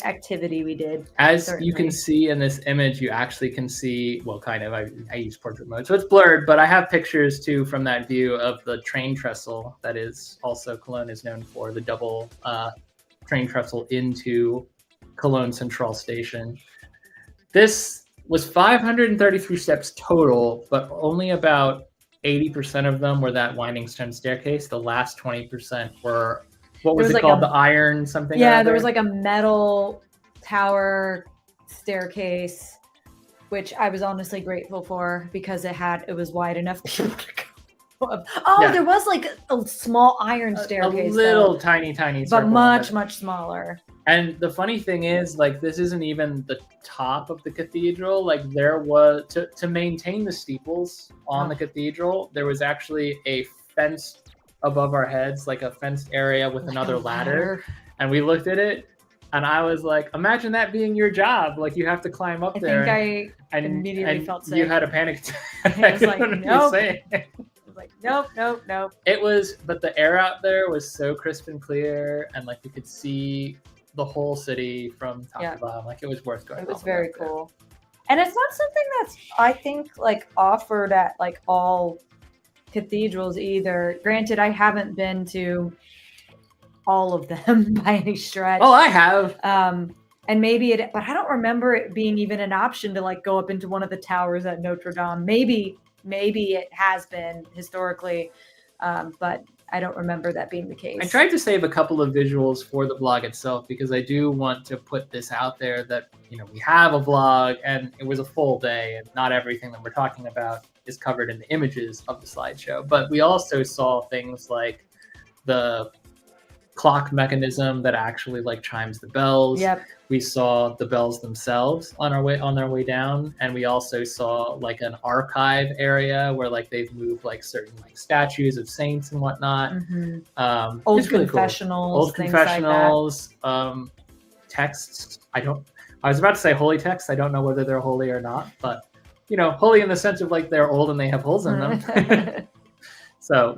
activity we did. As certainly. You can see in this image, you actually can see, well, kind of, I use portrait mode, so it's blurred, but I have pictures too from that view of the train trestle that is also Cologne is known for, the double train trestle into Cologne Central Station. This was 533 steps total, but only about 80% of them were that winding stone staircase. The last 20% were, what was it called? The iron something? Yeah, there was like a metal tower staircase, which I was honestly grateful for because it was wide enough people to go up. There was like a small iron staircase. A little tiny but much smaller. And the funny thing is, like, this isn't even the top of the cathedral. Like, there was, to maintain the steeples on the cathedral, there was actually a fence above our heads, like a fenced area with another ladder. And we looked at it, and I was like, imagine that being your job. Like, you have to climb up there. I think I immediately felt sick. You had a panic attack. I was like, nope. I was like, nope. It was, but the air out there was so crisp and clear, and like we could see the whole city from top to bottom. Like, it was worth going. It was very cool. And it's not something that's, I think, like offered at like all cathedrals either. Granted, I haven't been to all of them by any stretch. Oh, I have. And maybe but I don't remember it being even an option to like go up into one of the towers at Notre Dame. Maybe it has been historically, but I don't remember that being the case. I tried to save a couple of visuals for the vlog itself because I do want to put this out there that, you know, we have a vlog and it was a full day and not everything that we're talking about is covered in the images of the slideshow. But we also saw things like the clock mechanism that actually like chimes the bells. Yep. We saw the bells themselves on their way down, and we also saw like an archive area where like they've moved like certain like statues of saints and whatnot. Mm-hmm. Old confessionals, old confessionals, like texts. I was about to say holy texts. I don't know whether they're holy or not, but you know, holy in the sense of like they're old and they have holes in them. So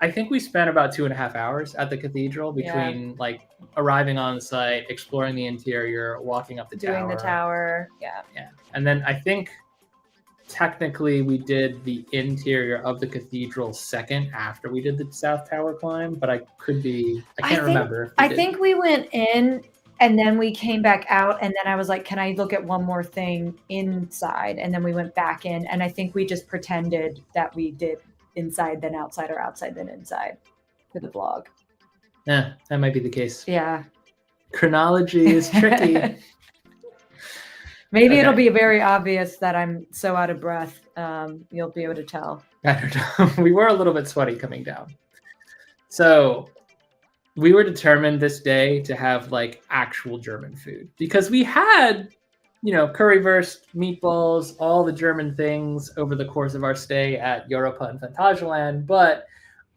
I think we spent about 2.5 hours at the cathedral between like arriving on site, exploring the interior, walking up the tower. Doing the tower. Yeah. And then I think technically we did the interior of the cathedral second after we did the South Tower climb, but I can't remember. I think we went in and then we came back out, and then I was like, can I look at one more thing inside? And then we went back in, and I think we just pretended that we did inside then outside or outside then inside for the vlog. Yeah, that might be the case. Yeah. Chronology is tricky. Maybe it'll Okay. be very obvious that I'm so out of breath. You'll be able to tell. I don't know. We were a little bit sweaty coming down. So we were determined this day to have like actual German food because we had, currywurst, meatballs, all the German things over the course of our stay at Europa and Phantasialand. But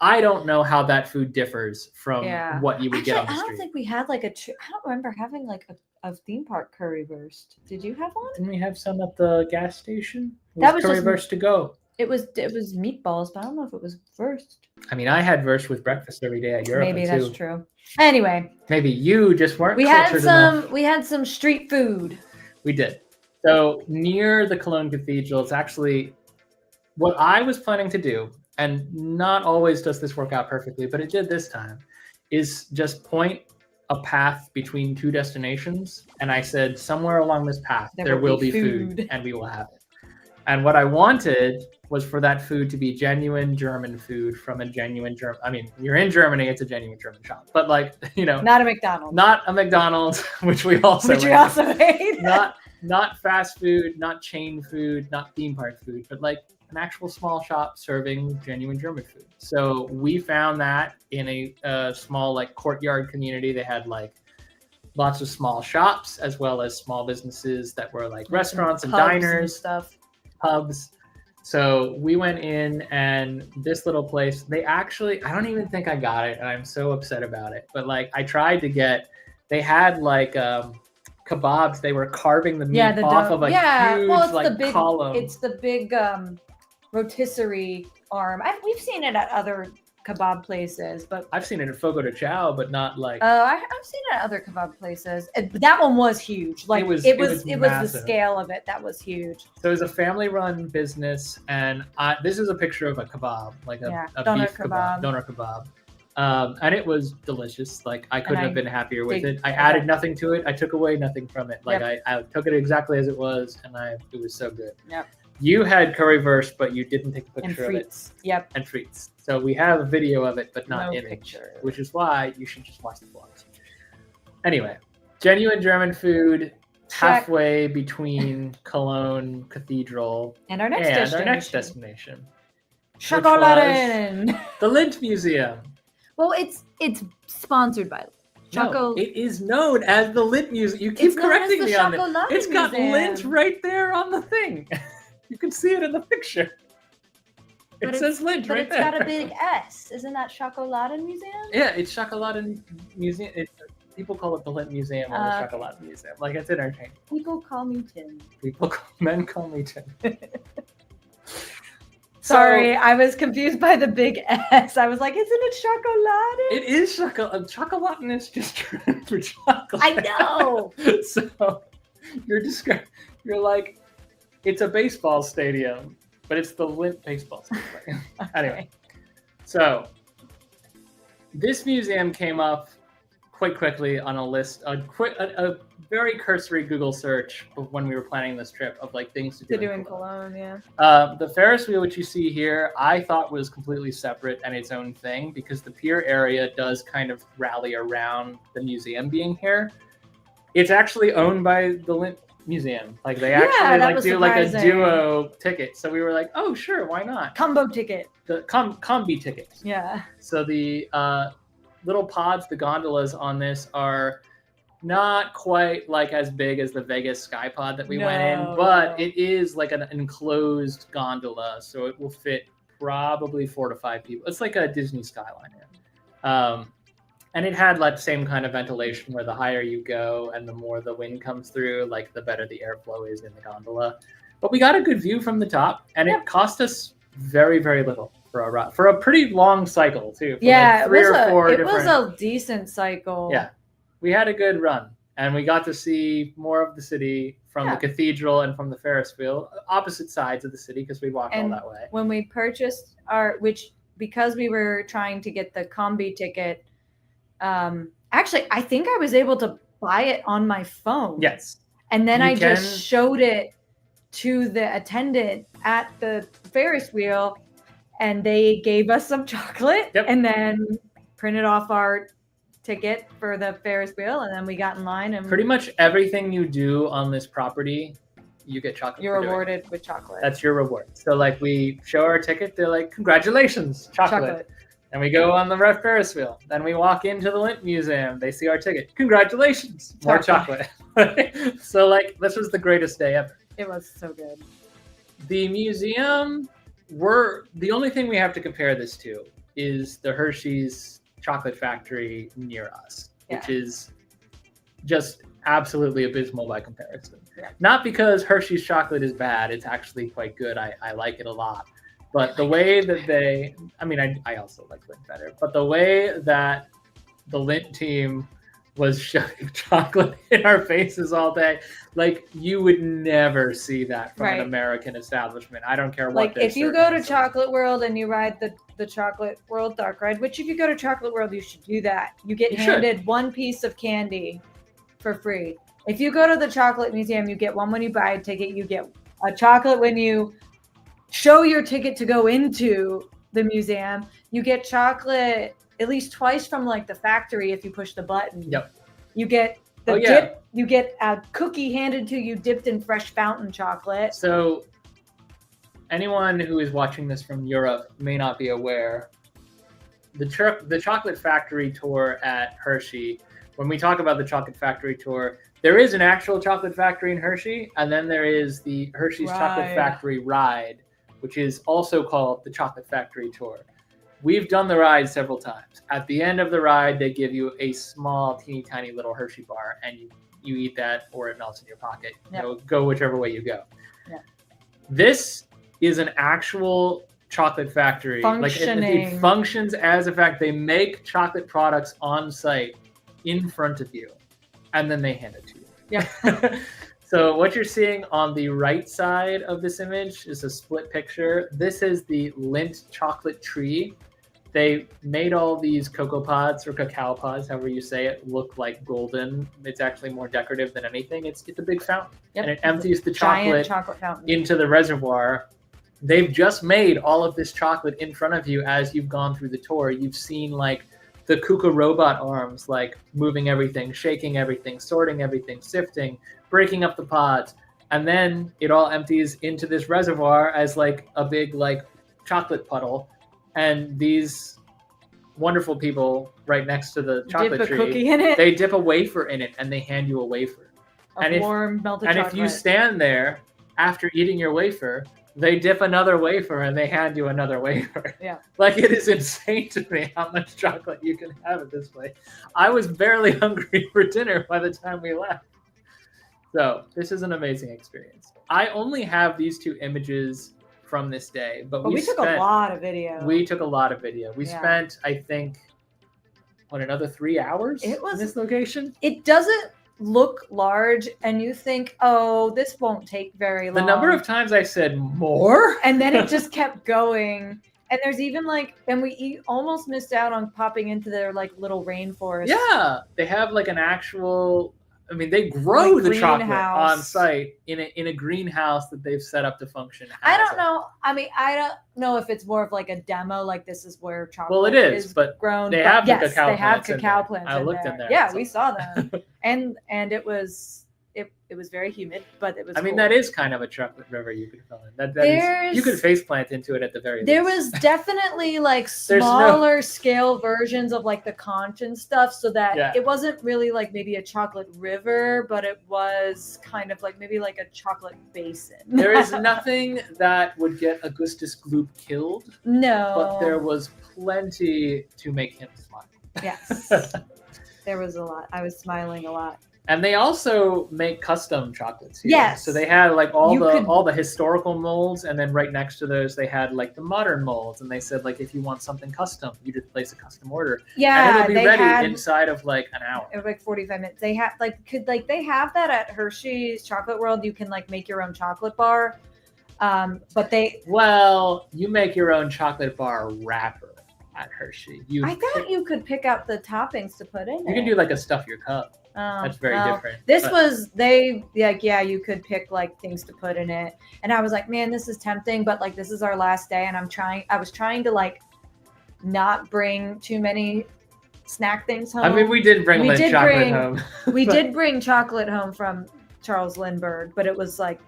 I don't know how that food differs from what you would get on the I street. don't think we had like I don't remember having like a theme park currywurst. Did you have one? Didn't we have some at the gas station? That was just- currywurst to go. It was meatballs, but I don't know if it was wurst. I mean, I had wurst with breakfast every day at Europa Maybe too. that's true. Anyway, Maybe you just weren't. we had cultured some. enough. We had some street food. We did. So near the Cologne Cathedral, it's actually what I was planning to do, and not always does this work out perfectly, but it did this time, is just point a path between two destinations. And I said, somewhere along this path, there will be food and we will have it. And what I wanted was for that food to be genuine German food from a genuine German. I mean, you're in Germany, it's a genuine German shop, but like, not a McDonald's. Not a McDonald's, which we also made. Not fast food, not chain food, not theme park food, but like an actual small shop serving genuine German food. So we found that in a small like courtyard community. They had like lots of small shops as well as small businesses that were like restaurants and diners, stuff. Pubs. So we went in, and this little place, they actually, I don't even think I got it, and I'm so upset about it. But like, I tried to get, they had like kebabs. They were carving the meat off of a huge like column. It's the big rotisserie arm. We've seen it at other kebab places, but I've seen it at Fogo de Chao, but not like. I've seen it at other kebab places. That one was huge. Like it was the scale of it that was huge. So it was a family-run business, and this is a picture of a kebab, like a doner beef doner kebab, and it was delicious. Like I couldn't have been happier with it. I added nothing to it. I took away nothing from it. Like I took it exactly as it was, and it was so good. Yep. You had currywurst, but you didn't take a picture of it. Yep. And frites. So we have a video of it, but not no image, picture. Which is why you should just watch the vlogs. Anyway, genuine German food, halfway between Cologne Cathedral and our next destination. Schokoladen. The Lindt Museum. Well, it's sponsored by No, it is known as the Lindt Museum. You keep correcting me on it. It's got Lindt right there on the thing. You can see it in the picture. It says Lindt right there. But it's got a big S. Isn't that Schokoladen Museum? Yeah, it's Schokoladen Museum. People call it the Lindt Museum or the Schokoladen Museum. Like, it's interchangeable. People call me Tim. Men call me Tim. Sorry, I was confused by the big S. I was like, isn't it Schokoladen? It is Schokoladen is just for chocolate. I know. So you're like, it's a baseball stadium, but it's the Lindt baseball stadium. Okay. Anyway, so this museum came up quite quickly on a list, a very cursory Google search when we were planning this trip of like things to do in Cologne. Yeah. The Ferris wheel, which you see here, I thought was completely separate and its own thing because the pier area does kind of rally around the museum being here. It's actually owned by the Lindt Museum. Like they actually do like a duo ticket. So we were like, oh sure, why not? Combo ticket. The combi tickets. Yeah. So the little pods, the gondolas on this are not quite like as big as the Vegas Sky Pod that we went in, but it is like an enclosed gondola, so it will fit probably 4 to 5 people. It's like a Disney Skyliner. And it had like the same kind of ventilation where the higher you go and the more the wind comes through, like the better the airflow is in the gondola. But we got a good view from the top, and it cost us very, very little for a ride, for a pretty long cycle too. Yeah, like it was a decent cycle. Yeah, we had a good run, and we got to see more of the city from the cathedral and from the Ferris wheel, opposite sides of the city because we walked all that way. When we purchased because we were trying to get the combi ticket. Actually, I think I was able to buy it on my phone. Yes. And then I just showed it to the attendant at the Ferris wheel, and they gave us some chocolate and then printed off our ticket for the Ferris wheel, and then we got in line and Pretty much everything you do on this property, you get chocolate. you're for doing. rewarded with chocolate. That's your reward. So like we show our ticket, they're like, congratulations, chocolate. And we go on the Ferris wheel. Then we walk into the Lint Museum. They see our ticket. Congratulations, more chocolate. So like this was the greatest day ever. It was so good. The museum, the only thing we have to compare this to is the Hershey's chocolate factory near us, which is just absolutely abysmal by comparison. Yeah. Not because Hershey's chocolate is bad, it's actually quite good. I like it a lot. But the way that I also like Lint better, but the way that the Lint team was shoving chocolate in our faces all day, like you would never see that from an American establishment. I don't care what. Like if you go to Chocolate World and you ride the Chocolate World Dark Ride, which if you go to Chocolate World, you should do that. You get handed one piece of candy for free. If you go to the Chocolate Museum, you get one when you buy a ticket. You get a chocolate when you show your ticket to go into the museum. You get chocolate at least twice from like the factory if you push the button. Yep. You get the dip. You get a cookie handed to you dipped in fresh fountain chocolate. So anyone who is watching this from Europe may not be aware. The chocolate factory tour at Hershey, when we talk about the chocolate factory tour, there is an actual chocolate factory in Hershey, and then there is the Hershey's Chocolate Factory ride, which is also called the Chocolate Factory Tour. We've done the ride several times. At the end of the ride, they give you a small, teeny tiny little Hershey bar, and you eat that, or it melts in your pocket. Yep. Go whichever way you go. Yep. This is an actual chocolate factory. Functioning. Like it functions as a fact. They make chocolate products on site in front of you, and then they hand it to you. Yeah. So what you're seeing on the right side of this image is a split picture. This is the Lindt chocolate tree. They made all these cocoa pods or cacao pods, however you say it, look like golden. It's actually more decorative than anything. It's a big fountain, and it empties the chocolate fountain into the reservoir. They've just made all of this chocolate in front of you as you've gone through the tour. You've seen like the KUKA robot arms, like moving everything, shaking everything, sorting everything, sifting, breaking up the pods, and then it all empties into this reservoir as like a big like chocolate puddle. And these wonderful people right next to the chocolate dip a tree, cookie in it. They dip a wafer in it and they hand you a wafer. Warm melted chocolate. And if you stand there after eating your wafer, they dip another wafer and they hand you another wafer. Yeah. Like it is insane to me how much chocolate you can have at this place. I was barely hungry for dinner by the time we left. So this is an amazing experience. I only have these two images from this day, but we took a lot of video. We took a lot of video. We spent, I think, another 3 hours in this location? It doesn't look large, and you think, oh, this won't take very long. The number of times I said more, and then it just kept going. And there's even like, and we almost missed out on popping into their like little rainforest. Yeah, they have like an actual. I mean, they grow the chocolate on site in a greenhouse that they've set up to function. I don't know. I mean, I don't know if it's more of like a demo, like this is where chocolate well, it is but grown. They have the cacao they have plants cacao plants. I looked in there. Yeah, we saw them, and it was very humid, but it was. I mean, cool. That is kind of a chocolate river you could fill in. That is, you could face plant into it at the very least. There was definitely like smaller scale versions of like the conch and stuff, so that it wasn't really like maybe a chocolate river, but it was kind of like maybe like a chocolate basin. There is nothing that would get Augustus Gloop killed. No. But there was plenty to make him smile. Yes. There was a lot. I was smiling a lot. And they also make custom chocolates here. Yes. So they had like all the historical molds, and then right next to those they had like the modern molds, and they said like if you want something custom, you just place a custom order. Yeah, and it'll be ready inside of like an hour. It was like 45 minutes. They have they have that at Hershey's Chocolate World. You can like make your own chocolate bar. But you make your own chocolate bar wrapper at Hershey. I thought you could pick out the toppings to put in. You can do like a stuff your cup. That's very different. You could pick like things to put in it, and I was like, man, this is tempting, but like this is our last day, and I was trying to like not bring too many snack things home. I mean, we did bring Lint chocolate home. We did bring chocolate home from Charles Lindbergh, but it was like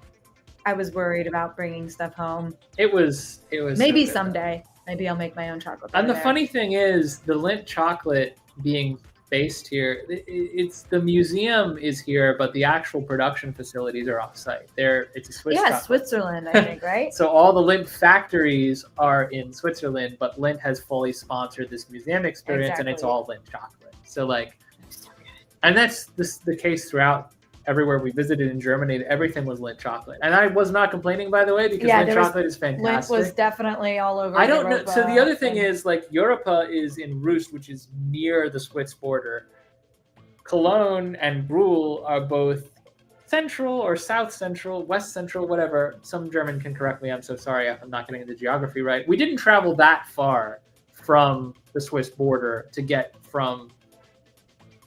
I was worried about bringing stuff home. It was Maybe so good, someday. Maybe I'll make my own chocolate. And the funny thing is, the Lint chocolate being based here, it's the museum is here, but the actual production facilities are off-site. It's a Swiss chocolate. Switzerland, I think, right? So all the Lint factories are in Switzerland, but Lint has fully sponsored this museum experience, and it's all Lint chocolate. So like, and that's the case throughout everywhere we visited in Germany. Everything was Lint chocolate, and I was not complaining, by the way, because Lint chocolate is fantastic. Lint was definitely all over. I don't know. So the other thing is, like, Europa is in Rust, which is near the Swiss border. Cologne and Brühl are both central or south central, west central, whatever. Some German can correct me. I'm so sorry if I'm not getting the geography right. We didn't travel that far from the Swiss border to get from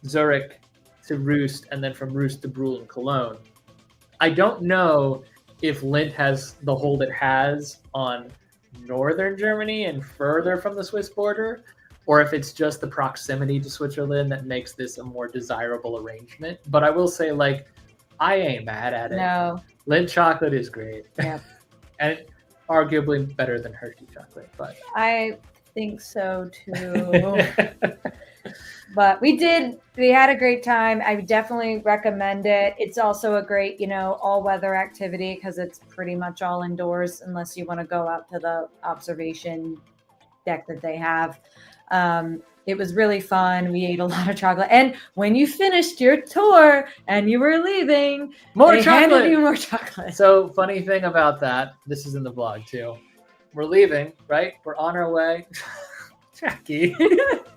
Zurich to Rust, and then from Rust to Brühl and Cologne. I don't know if Lint has the hold it has on northern Germany and further from the Swiss border, or if it's just the proximity to Switzerland that makes this a more desirable arrangement. But I will say, like, I ain't mad at it. No. Lint chocolate is great. Yeah. And arguably better than Hershey chocolate, but I think so too. But we had a great time. I would definitely recommend it. It's also a great, all-weather activity because it's pretty much all indoors unless you want to go out to the observation deck that they have. It was really fun. We ate a lot of chocolate. And when you finished your tour and you were leaving, they handed you more chocolate. So funny thing about that, this is in the vlog too. We're leaving, right? We're on our way. Jackie.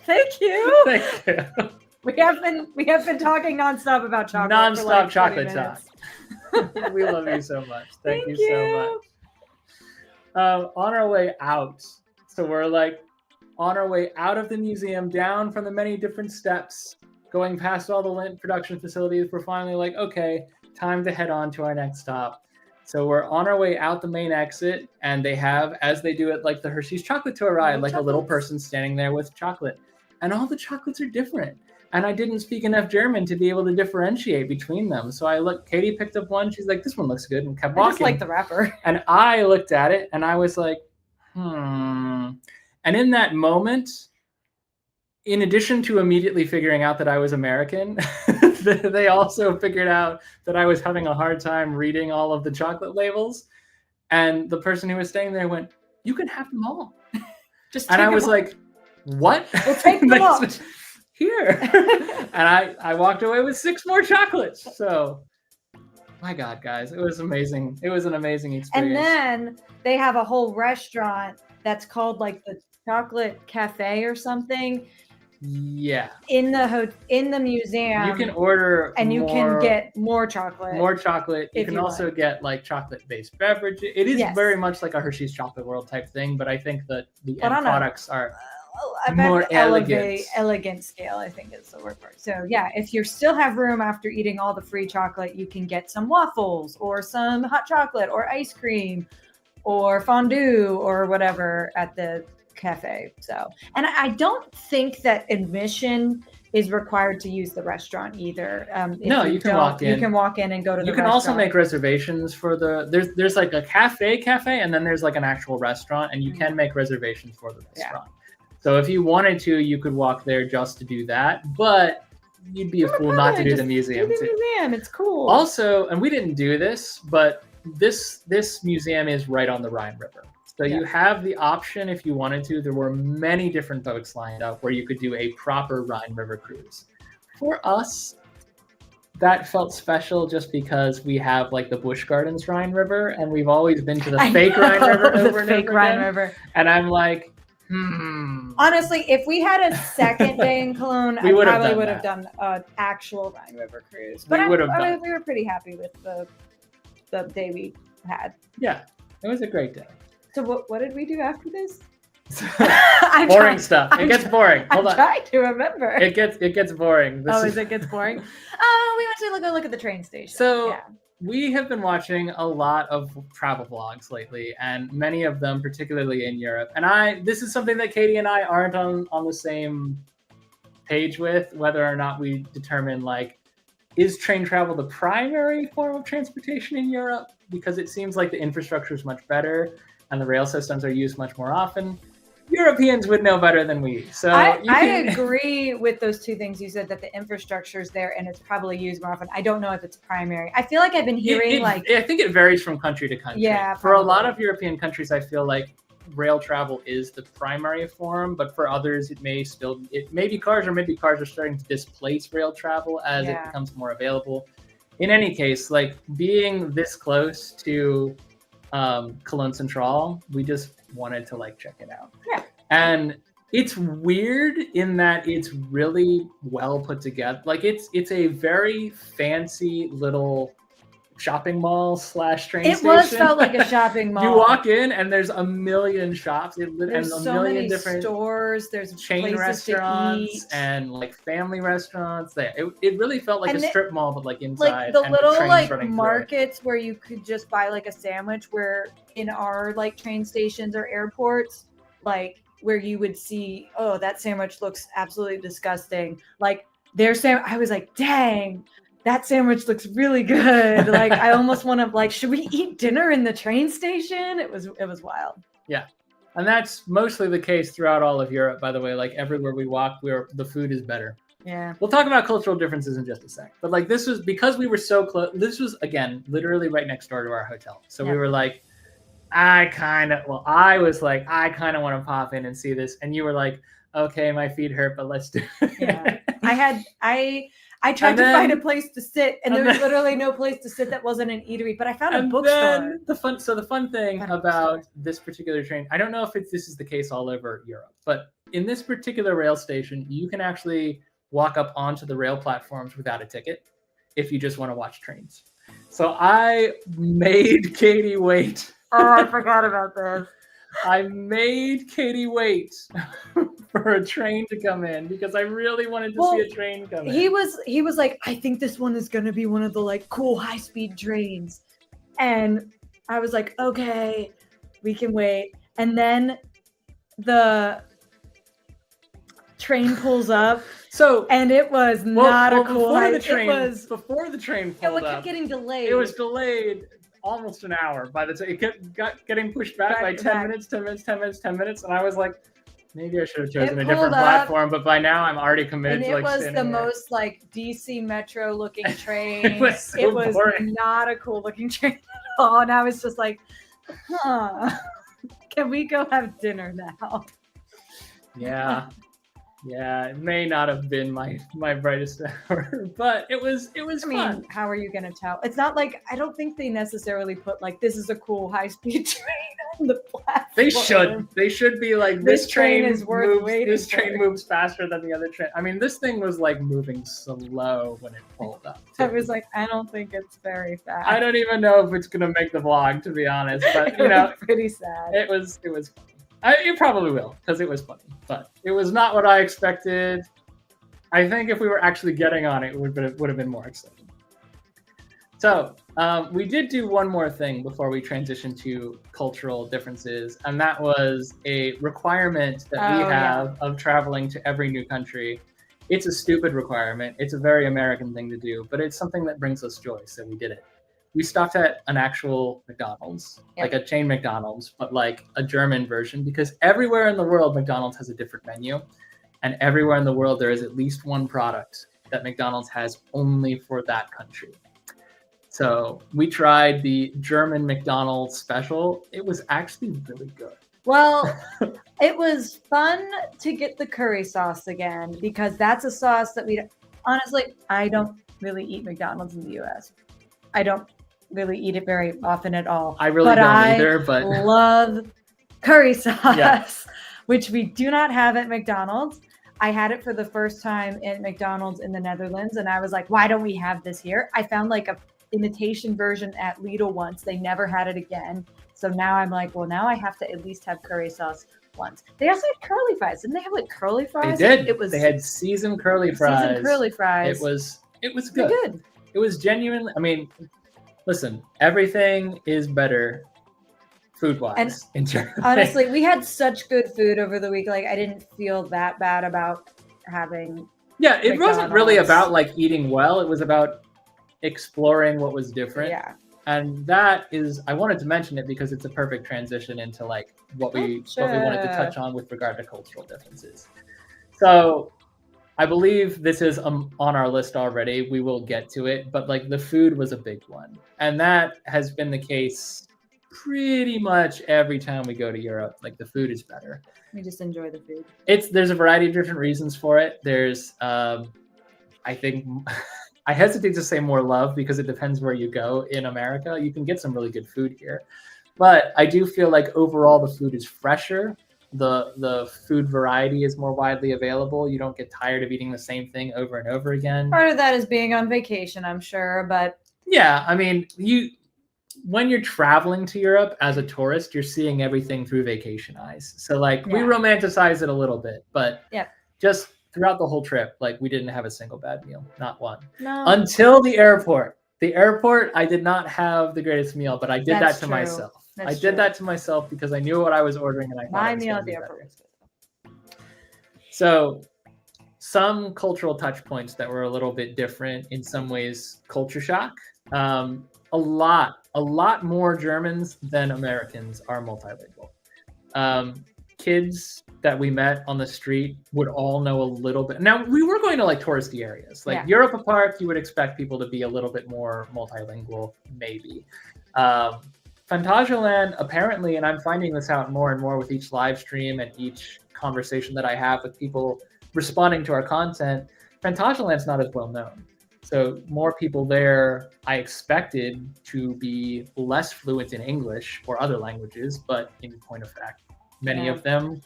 Thank you. Thank you. We have been talking nonstop about chocolate. Nonstop for like chocolate talk. We love you so much. Thank you so much. On our way out, so we're like on our way out of the museum, down from the many different steps, going past all the Lint production facilities. We're finally like, okay, time to head on to our next stop. So we're on our way out the main exit, and they have, as they do at like the Hershey's chocolate tour ride, like a little person standing there with chocolate. And all the chocolates are different. And I didn't speak enough German to be able to differentiate between them. So Katie picked up one. She's like, this one looks good, and kept walking. I just like the wrapper. And I looked at it, and I was like, And in that moment, in addition to immediately figuring out that I was American, they also figured out that I was having a hard time reading all of the chocolate labels. And the person who was staying there went, you can have them all. And I was like, what? We'll take them all. Here. And I walked away with 6 more chocolates. So, my God, guys, it was amazing. It was an amazing experience. And then they have a whole restaurant that's called like the Chocolate Cafe or something. Yeah. In the museum. You can order and you can get more chocolate. More chocolate. You can also get like chocolate-based beverages. It is very much like a Hershey's Chocolate World type thing, but I think that the end products are more elegant scale, I think is the word for it. So yeah, if you still have room after eating all the free chocolate, you can get some waffles or some hot chocolate or ice cream or fondue or whatever at the cafe. So, and I don't think that admission is required to use the restaurant either. No, you can walk in. You can walk in and go to the restaurant. You can also make reservations for there's like a cafe, and then there's like an actual restaurant, and you can make reservations for the restaurant. Yeah. So if you wanted to, you could walk there just to do that, but you'd be a fool not to do the museum too. Museum, it's cool. Also, and we didn't do this, but this museum is right on the Rhine River. So you have the option if you wanted to. There were many different boats lined up where you could do a proper Rhine River cruise. For us, that felt special just because we have like the Busch Gardens Rhine River, and we've always been to the fake Rhine River over and over again. And I'm like, Honestly, if we had a second day in Cologne, I probably would have done an actual Rhine River cruise. But we were pretty happy with the day we had. Yeah, it was a great day. So what did we do after this? Boring stuff. It gets boring. Hold on. I'm trying to remember. It gets boring. It gets boring? We went to look at the train station. So we have been watching a lot of travel vlogs lately, and many of them, particularly in Europe. And this is something that Katie and I aren't on the same page with, whether or not we determine like, is train travel the primary form of transportation in Europe? Because it seems like the infrastructure is much better and the rail systems are used much more often. Europeans would know better than we. So I agree with those two things you said, that the infrastructure is there and it's probably used more often. I don't know if it's primary. I feel like I've been hearing I think it varies from country to country. Yeah, for a lot of European countries, I feel like rail travel is the primary form, but for others, it may be cars, or maybe cars are starting to displace rail travel as it becomes more available. In any case, like being this close to Cologne Central, we just wanted to like check it out. Yeah. And it's weird in that it's really well put together. Like it's a very fancy little shopping mall / train station. It felt like a shopping mall. You walk in and there's a million shops. There's so many different stores. There's chain restaurants and like family restaurants. It really felt like a strip mall, but like inside. Like the little like markets where you could just buy like a sandwich, where in our like train stations or airports, like where you would see, oh, that sandwich looks absolutely disgusting. Like I was like, dang, that sandwich looks really good. Like I almost want to like, should we eat dinner in the train station? It was wild. Yeah. And that's mostly the case throughout all of Europe, by the way. Like everywhere we walk, the food is better. Yeah. We'll talk about cultural differences in just a sec. But like this was, because we were so close, this was again, literally right next door to our hotel. So we were like, I kind of want to pop in and see this. And you were like, okay, my feet hurt, but let's do it. Yeah. I tried to find a place to sit, and there was literally no place to sit that wasn't an eatery, but I found a bookstore. The fun thing about this particular train, I don't know if this is the case all over Europe, but in this particular rail station, you can actually walk up onto the rail platforms without a ticket if you just want to watch trains. So I made Katie wait. Oh, I forgot about this. I made Katie wait for a train to come in because I really wanted to see a train come in. He was like, I think this one is going to be one of the like cool high-speed trains. And I was like, okay, we can wait. And then the train pulls up. And it was not a cool before the train pulled up. It kept getting delayed. It was delayed almost an hour by the time it kept getting pushed back by 10 minutes, and I was like, maybe I should have chosen a different platform, but by now I'm already committed to like standing it was the most like DC Metro looking train. It was not a cool looking train at all, and I was just like, can we go have dinner now? Yeah, it may not have been my brightest hour, but it was fun. I mean, how are you going to tell? It's not like, I don't think they necessarily put like, this is a cool high-speed train on the platform. They should be like, this train is worth waiting for. This train moves faster than the other train. I mean, this thing was like moving slow when it pulled up. I was like, I don't think it's very fast. I don't even know if it's going to make the vlog, to be honest, but you know, pretty sad. It was funny. It probably will, because it was funny, but it was not what I expected. I think if we were actually getting on it, it would have been more exciting. So we did do one more thing before we transition to cultural differences, and that was a requirement that we have of traveling to every new country. It's a stupid requirement. It's a very American thing to do, but it's something that brings us joy, so we did it. We stopped at an actual McDonald's, like a chain McDonald's, but like a German version, because everywhere in the world, McDonald's has a different menu. And everywhere in the world, there is at least one product that McDonald's has only for that country. So we tried the German McDonald's special. It was actually really good. Well, it was fun to get the curry sauce again, because that's a sauce that honestly, I don't really eat McDonald's in the US. I don't really eat it very often at all. I really don't either, but love curry sauce, which we do not have at McDonald's. I had it for the first time at McDonald's in the Netherlands, and I was like, why don't we have this here? I found like a imitation version at Lidl once. They never had it again. So now I'm like, well, now I have to at least have curry sauce once. They also had curly fries. Didn't they have like curly fries? They did. They had seasoned curly fries. It was good. It was genuine. I mean, listen, everything is better food-wise in Germany. Honestly, we had such good food over the week. Like, I didn't feel that bad about having Yeah, it wasn't really McDonald's. about like eating well. It was about exploring what was different. Yeah. And that is, I wanted to mention it because it's a perfect transition into like what we wanted to touch on with regard to cultural differences. So I believe this is on our list already. We will get to it, but like the food was a big one. And that has been the case pretty much every time we go to Europe. Like the food is better. We just enjoy the food. There's a variety of different reasons for it. There's I think I hesitate to say more love because it depends where you go in America. You can get some really good food here. But I do feel like overall the food is fresher. The food variety is more widely available. You don't get tired of eating the same thing over and over again. Part of that is being on vacation, I'm sure, but yeah, I mean, when you're traveling to Europe as a tourist, you're seeing everything through vacation eyes. So like we romanticize it a little bit, but just throughout the whole trip, like we didn't have a single bad meal, not one. No. Until the airport. The airport, I did not have the greatest meal, but I did that to myself. I did that to myself because I knew what I was ordering and I thought my meal at the airport was good. So some cultural touch points that were a little bit different, in some ways culture shock. A lot more Germans than Americans are multilingual. Kids that we met on the street would all know a little bit. Now, we were going to like touristy areas. Like Europa Park, you would expect people to be a little bit more multilingual, maybe. Phantasialand, apparently, and I'm finding this out more and more with each live stream and each conversation that I have with people responding to our content, Phantasialand's not as well known. So more people there, I expected to be less fluent in English or other languages, but in point of fact, many of them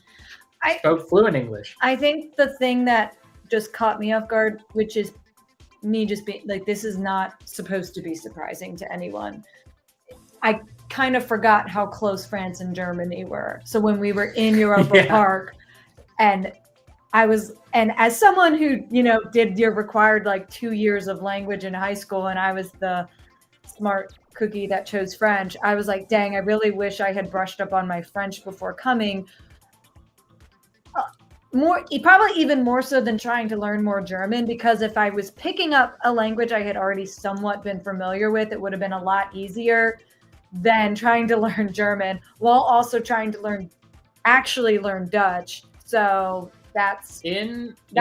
spoke fluent English. I think the thing that just caught me off guard, which is me just being like, this is not supposed to be surprising to anyone. I kind of forgot how close France and Germany were. So when we were in Europa Park, and as someone who, did your required like 2 years of language in high school, and I was the smart cookie that chose French, I was like, dang, I really wish I had brushed up on my French before coming. Probably even more so than trying to learn more German, because if I was picking up a language I had already somewhat been familiar with, it would have been a lot easier than trying to learn German while also trying to actually learn Dutch. So that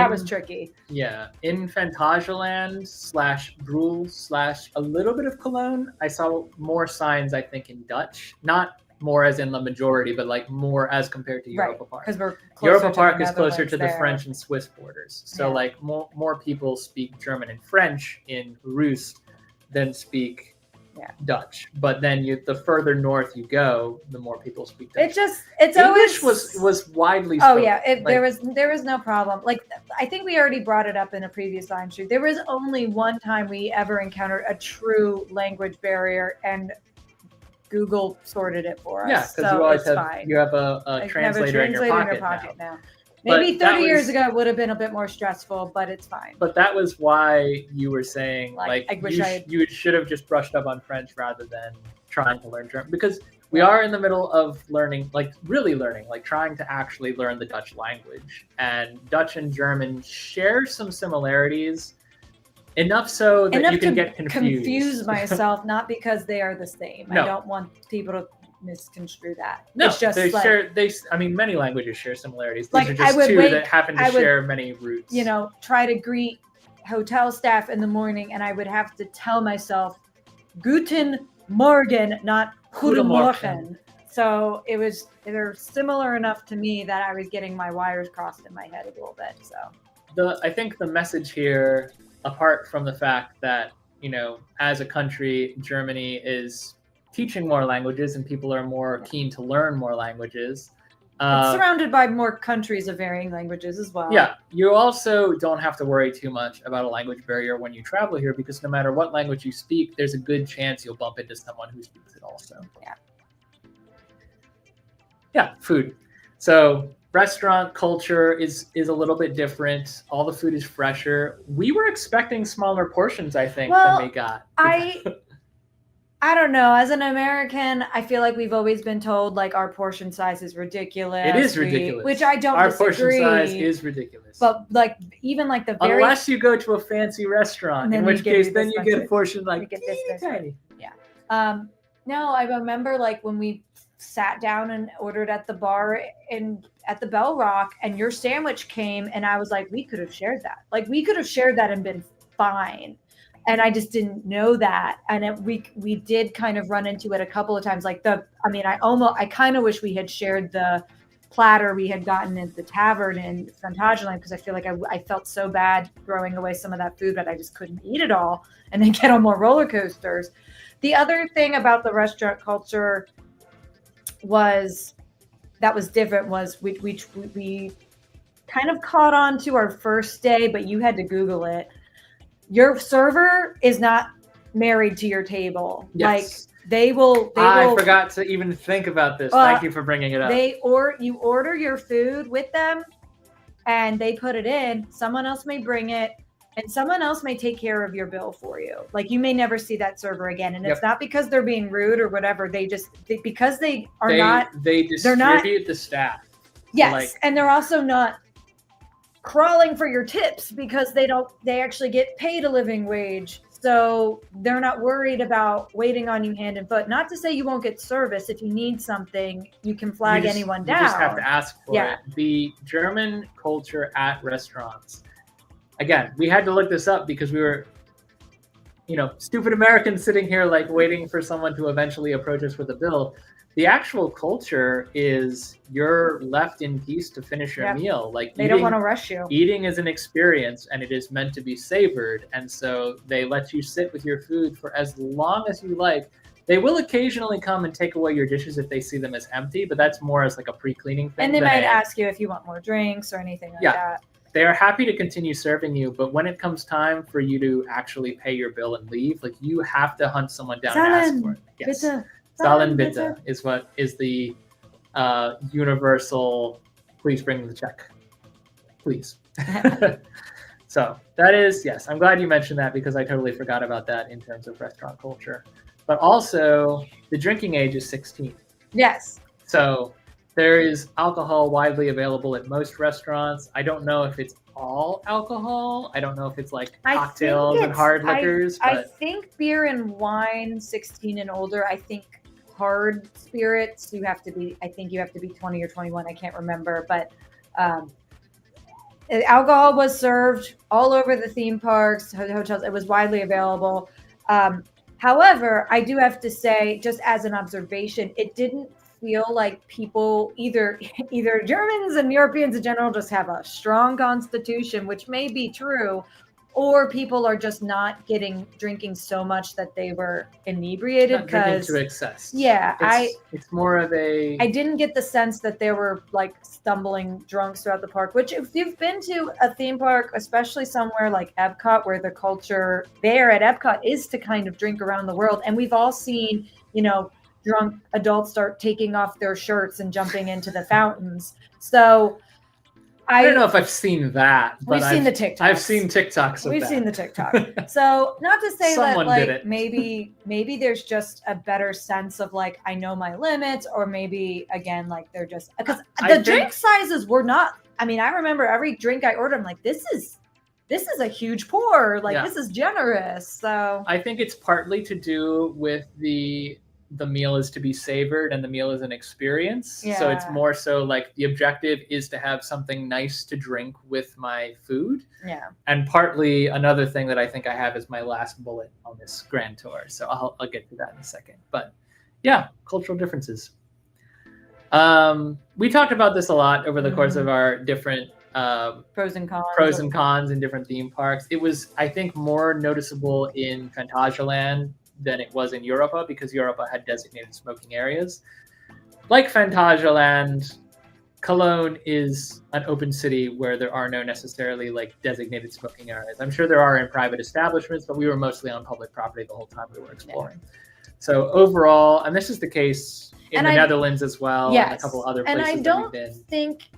was tricky. Yeah. In Phantasialand / Brule / a little bit of Cologne, I saw more signs, I think, in Dutch. Not more as in the majority, but like more as compared to Europa Park. Because Europa Park is closer to the French and Swiss borders. So like more people speak German and French in Rust than speak Dutch. But then the further north you go, the more people speak Dutch. It's English always was widely spoken. Oh yeah, there was no problem. Like I think we already brought it up in a previous live stream. There was only one time we ever encountered a true language barrier, and Google sorted it for us. Yeah, because you always have a translator in your pocket now. Maybe 30 years ago it would have been a bit more stressful, but it's fine. But that was why you were saying you should have just brushed up on French rather than trying to learn German, because we are in the middle of learning, really learning, trying to actually learn the Dutch language. And Dutch and German share some similarities, enough so that you can get confused. Confuse myself, not because they are the same. No. I don't want people to misconstrue that. No, it's just many languages share similarities. These are just two that happen to share many roots. Try to greet hotel staff in the morning, and I would have to tell myself Guten Morgen, not Guten Morgen. So they're similar enough to me that I was getting my wires crossed in my head a little bit. So I think the message here, apart from the fact that, as a country, Germany is teaching more languages and people are more keen to learn more languages. It's surrounded by more countries of varying languages as well. Yeah, you also don't have to worry too much about a language barrier when you travel here, because no matter what language you speak, there's a good chance you'll bump into someone who speaks it also. Yeah, food. So restaurant culture is a little bit different. All the food is fresher. We were expecting smaller portions, I think, than we got. I don't know. As an American, I feel like we've always been told like our portion size is ridiculous. It is ridiculous. Which I don't Our disagree. portion size is ridiculous. But like even like the very unless you go to a fancy restaurant, in which case then you get a portion like tiny. Yeah. No, I remember like when we sat down and ordered at the bar at the Bell Rock, and your sandwich came, and I was like, we could have shared that. Like we could have shared that and been fine. And I just didn't know that. And we did kind of run into it a couple of times. Like I kind of wish we had shared the platter we had gotten at the tavern in Phantasialand, because I feel like I felt so bad throwing away some of that food, but I just couldn't eat it all and then get on more roller coasters. The other thing about the restaurant culture that was different was we kind of caught on to our first day, but you had to Google it. Your server is not married to your table. Yes. Like they will. I forgot to even think about this. Thank you for bringing it up. You order your food with them, and they put it in. Someone else may bring it, and someone else may take care of your bill for you. Like you may never see that server again, and it's not because they're being rude or whatever. They distribute the staff. Yes, and they're also not crawling for your tips because they actually get paid a living wage, so they're not worried about waiting on you hand and foot. Not to say you won't get service. If you need something, you can flag anyone down. You just have to ask for it. The German culture at restaurants, again, we had to look this up because we were stupid Americans sitting here like waiting for someone to eventually approach us with a bill. The actual culture is you're left in peace to finish your meal. Like they don't want to rush you. Eating is an experience, and it is meant to be savored. And so they let you sit with your food for as long as you like. They will occasionally come and take away your dishes if they see them as empty, but that's more as like a pre-cleaning thing. And they might ask you if you want more drinks or anything like that. They are happy to continue serving you, but when it comes time for you to actually pay your bill and leave, like you have to hunt someone down and ask for it. Yes. Bitte. Zahlen bitte is what is the universal, please bring the check, please. So that is, yes, I'm glad you mentioned that because I totally forgot about that in terms of restaurant culture. But also the drinking age is 16. Yes. So there is alcohol widely available at most restaurants. I don't know if it's all alcohol. I don't know if it's like cocktails and hard liquors. I think beer and wine, 16 and older. I think hard spirits, you have to be 20 or 21. I can't remember, but alcohol was served all over the theme parks, hotels. It was widely available. However, I do have to say, just as an observation, it didn't feel like people either Germans and Europeans in general just have a strong constitution, which may be true, or people are just not drinking so much that they were inebriated. Not drinking to excess. Yeah, it's more of a. I didn't get the sense that there were like stumbling drunks throughout the park. Which, if you've been to a theme park, especially somewhere like Epcot, where the culture there at Epcot is to kind of drink around the world, and we've all seen, drunk adults start taking off their shirts and jumping into the fountains. So. I don't know if I've seen that, but we've seen the TikToks. I've seen TikToks of We've that. seen the TikTok. So not to say Someone that did like it. maybe there's just a better sense of like I know my limits, or maybe again like they're just because drink sizes were not. I mean, I remember every drink I ordered, I'm like, this is a huge pour. Like this is generous. So I think it's partly to do with the meal is to be savored and the meal is an experience. So it's more so like the objective is to have something nice to drink with my food. Yeah. And partly another thing that I think I have is my last bullet on this grand tour. So I'll get to that in a second. But yeah, cultural differences. We talked about this a lot over the course of our different pros and cons in different theme parks. It was, I think, more noticeable in Phantasialand than it was in Europa because Europa had designated smoking areas. Like Phantasialand, Cologne is an open city where there are no necessarily like designated smoking areas. I'm sure there are in private establishments, but we were mostly on public property the whole time we were exploring. So overall, and this is the case in the Netherlands as well, and a couple other places. And I don't think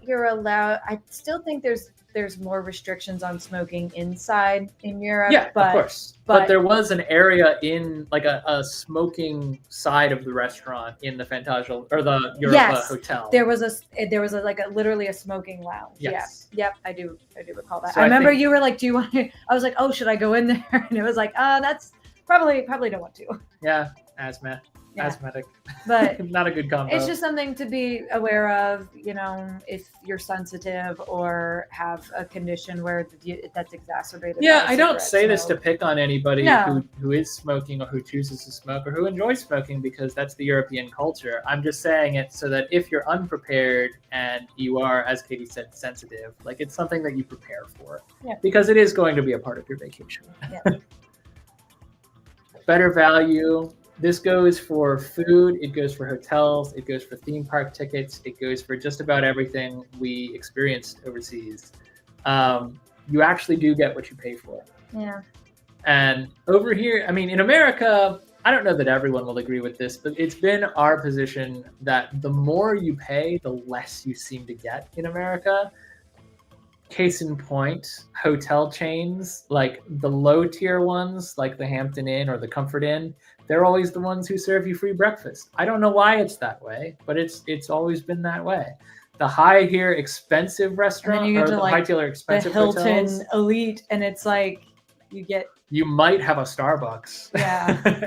you're allowed. I still think there's there's more restrictions on smoking inside in Europe. Yeah, but, of course. But there was an area in like a smoking side of the restaurant in the Fantasia or the Europa Hotel. There was a like literally a smoking lounge. Yes. Yeah. Yep. I do recall that. So I remember you were like, "Do you want to?" I was like, "Oh, should I go in there?" And it was like, that's probably don't want to. Yeah, asthmatic, but not a good combo. It's just something to be aware of, if you're sensitive or have a condition where that's exacerbated. Yeah, I don't say this to pick on anybody No. who is smoking or who chooses to smoke or who enjoys smoking, because that's the European culture. I'm just saying it so that if you're unprepared and you are, as Katie said, sensitive, like it's something that you prepare for, because it is going to be a part of your vacation. Yeah. Better value. This goes for food, it goes for hotels, it goes for theme park tickets, it goes for just about everything we experienced overseas. You actually do get what you pay for. Yeah. And over here, I mean, in America, I don't know that everyone will agree with this, but it's been our position that the more you pay, the less you seem to get in America. Case in point, hotel chains, like the low tier ones, like the Hampton Inn or the Comfort Inn, they're always the ones who serve you free breakfast. I don't know why it's that way, but it's always been that way. The high tier expensive restaurant or the high tier expensive the Hilton hotels, Elite, and it's like you might have a Starbucks,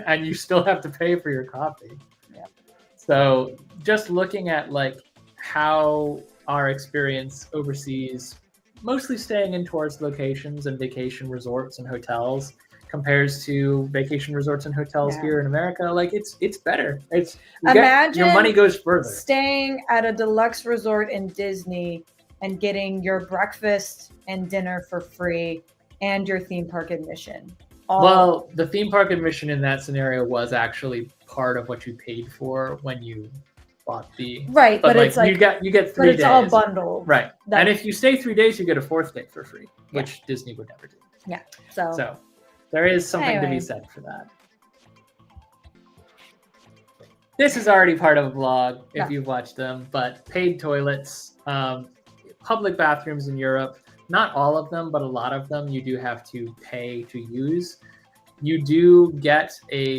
and you still have to pay for your coffee. Yeah. So just looking at like how our experience overseas, mostly staying in tourist locations and vacation resorts and hotels, compares to vacation resorts and hotels here in America, like it's better. Imagine your money goes further. Staying at a deluxe resort in Disney and getting your breakfast and dinner for free and your theme park admission. Well, the theme park admission in that scenario was actually part of what you paid for when you bought the but like, it's like you get 3 days. But it's all bundled. Right. And if you stay 3 days, you get a 4th day for free, which Disney would never do. Yeah. So there is something to be said for that. This is already part of a vlog if you've watched them, but paid toilets, public bathrooms in Europe, not all of them, but a lot of them you do have to pay to use. You do get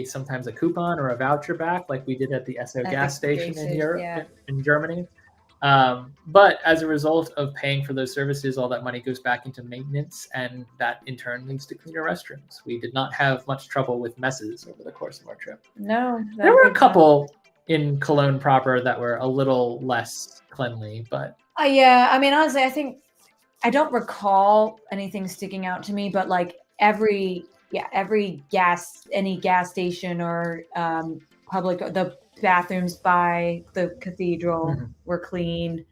sometimes a coupon or a voucher back, like we did at the Esso gas station in Europe, in Germany. But as a result of paying for those services, all that money goes back into maintenance, and that in turn leads to cleaner restrooms. We did not have much trouble with messes over the course of our trip. No. There were a couple in Cologne proper that were a little less cleanly, but... Yeah, I mean, honestly, I don't recall anything sticking out to me, but like any gas station or the bathrooms by the cathedral were clean.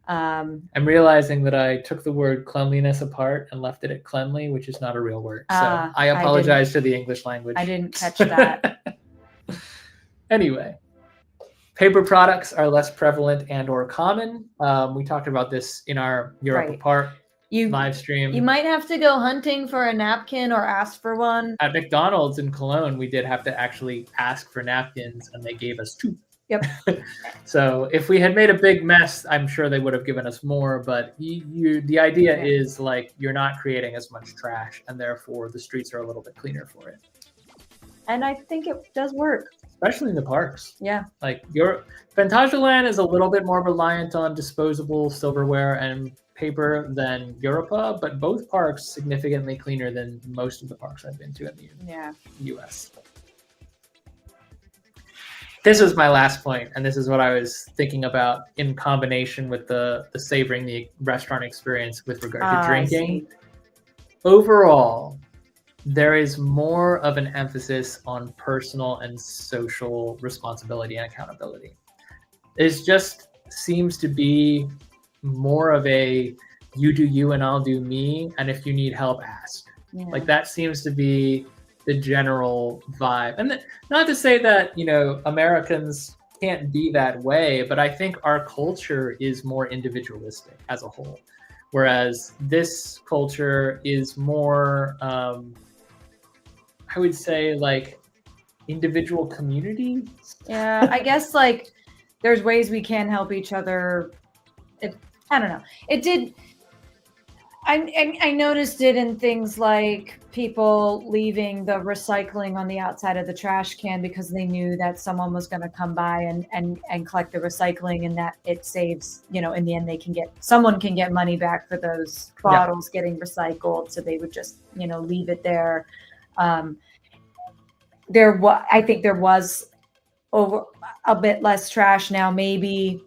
I'm realizing that I took the word cleanliness apart and left it at cleanly, which is not a real word. So I apologize to the English language. I didn't catch that. Anyway, paper products are less prevalent and or common. We talked about this in our Europa Park live stream. You might have to go hunting for a napkin or ask for one. At McDonald's in Cologne, we did have to actually ask for napkins, and they gave us 2. Yep. So if we had made a big mess, I'm sure they would have given us more. But the idea is like you're not creating as much trash, and therefore the streets are a little bit cleaner for it. And I think it does work. Especially in the parks. Yeah. Like Phantasialand is a little bit more reliant on disposable silverware and paper than Europa, but both parks significantly cleaner than most of the parks I've been to in the US. This was my last point, and this is what I was thinking about in combination with the savoring the restaurant experience with regard to drinking. Overall, there is more of an emphasis on personal and social responsibility and accountability. It just seems to be more of a you do you and I'll do me, and if you need help, ask. Like that seems to be the general vibe. And not to say that, Americans can't be that way, but I think our culture is more individualistic as a whole. Whereas this culture is more, I would say, like individual community. Yeah, I guess like there's ways we can help each other. I don't know. I noticed it in things like people leaving the recycling on the outside of the trash can because they knew that someone was going to come by and collect the recycling, and that it saves, in the end someone can get money back for those bottles getting recycled. So they would just, leave it there. I think there was over a bit less trash now. Maybe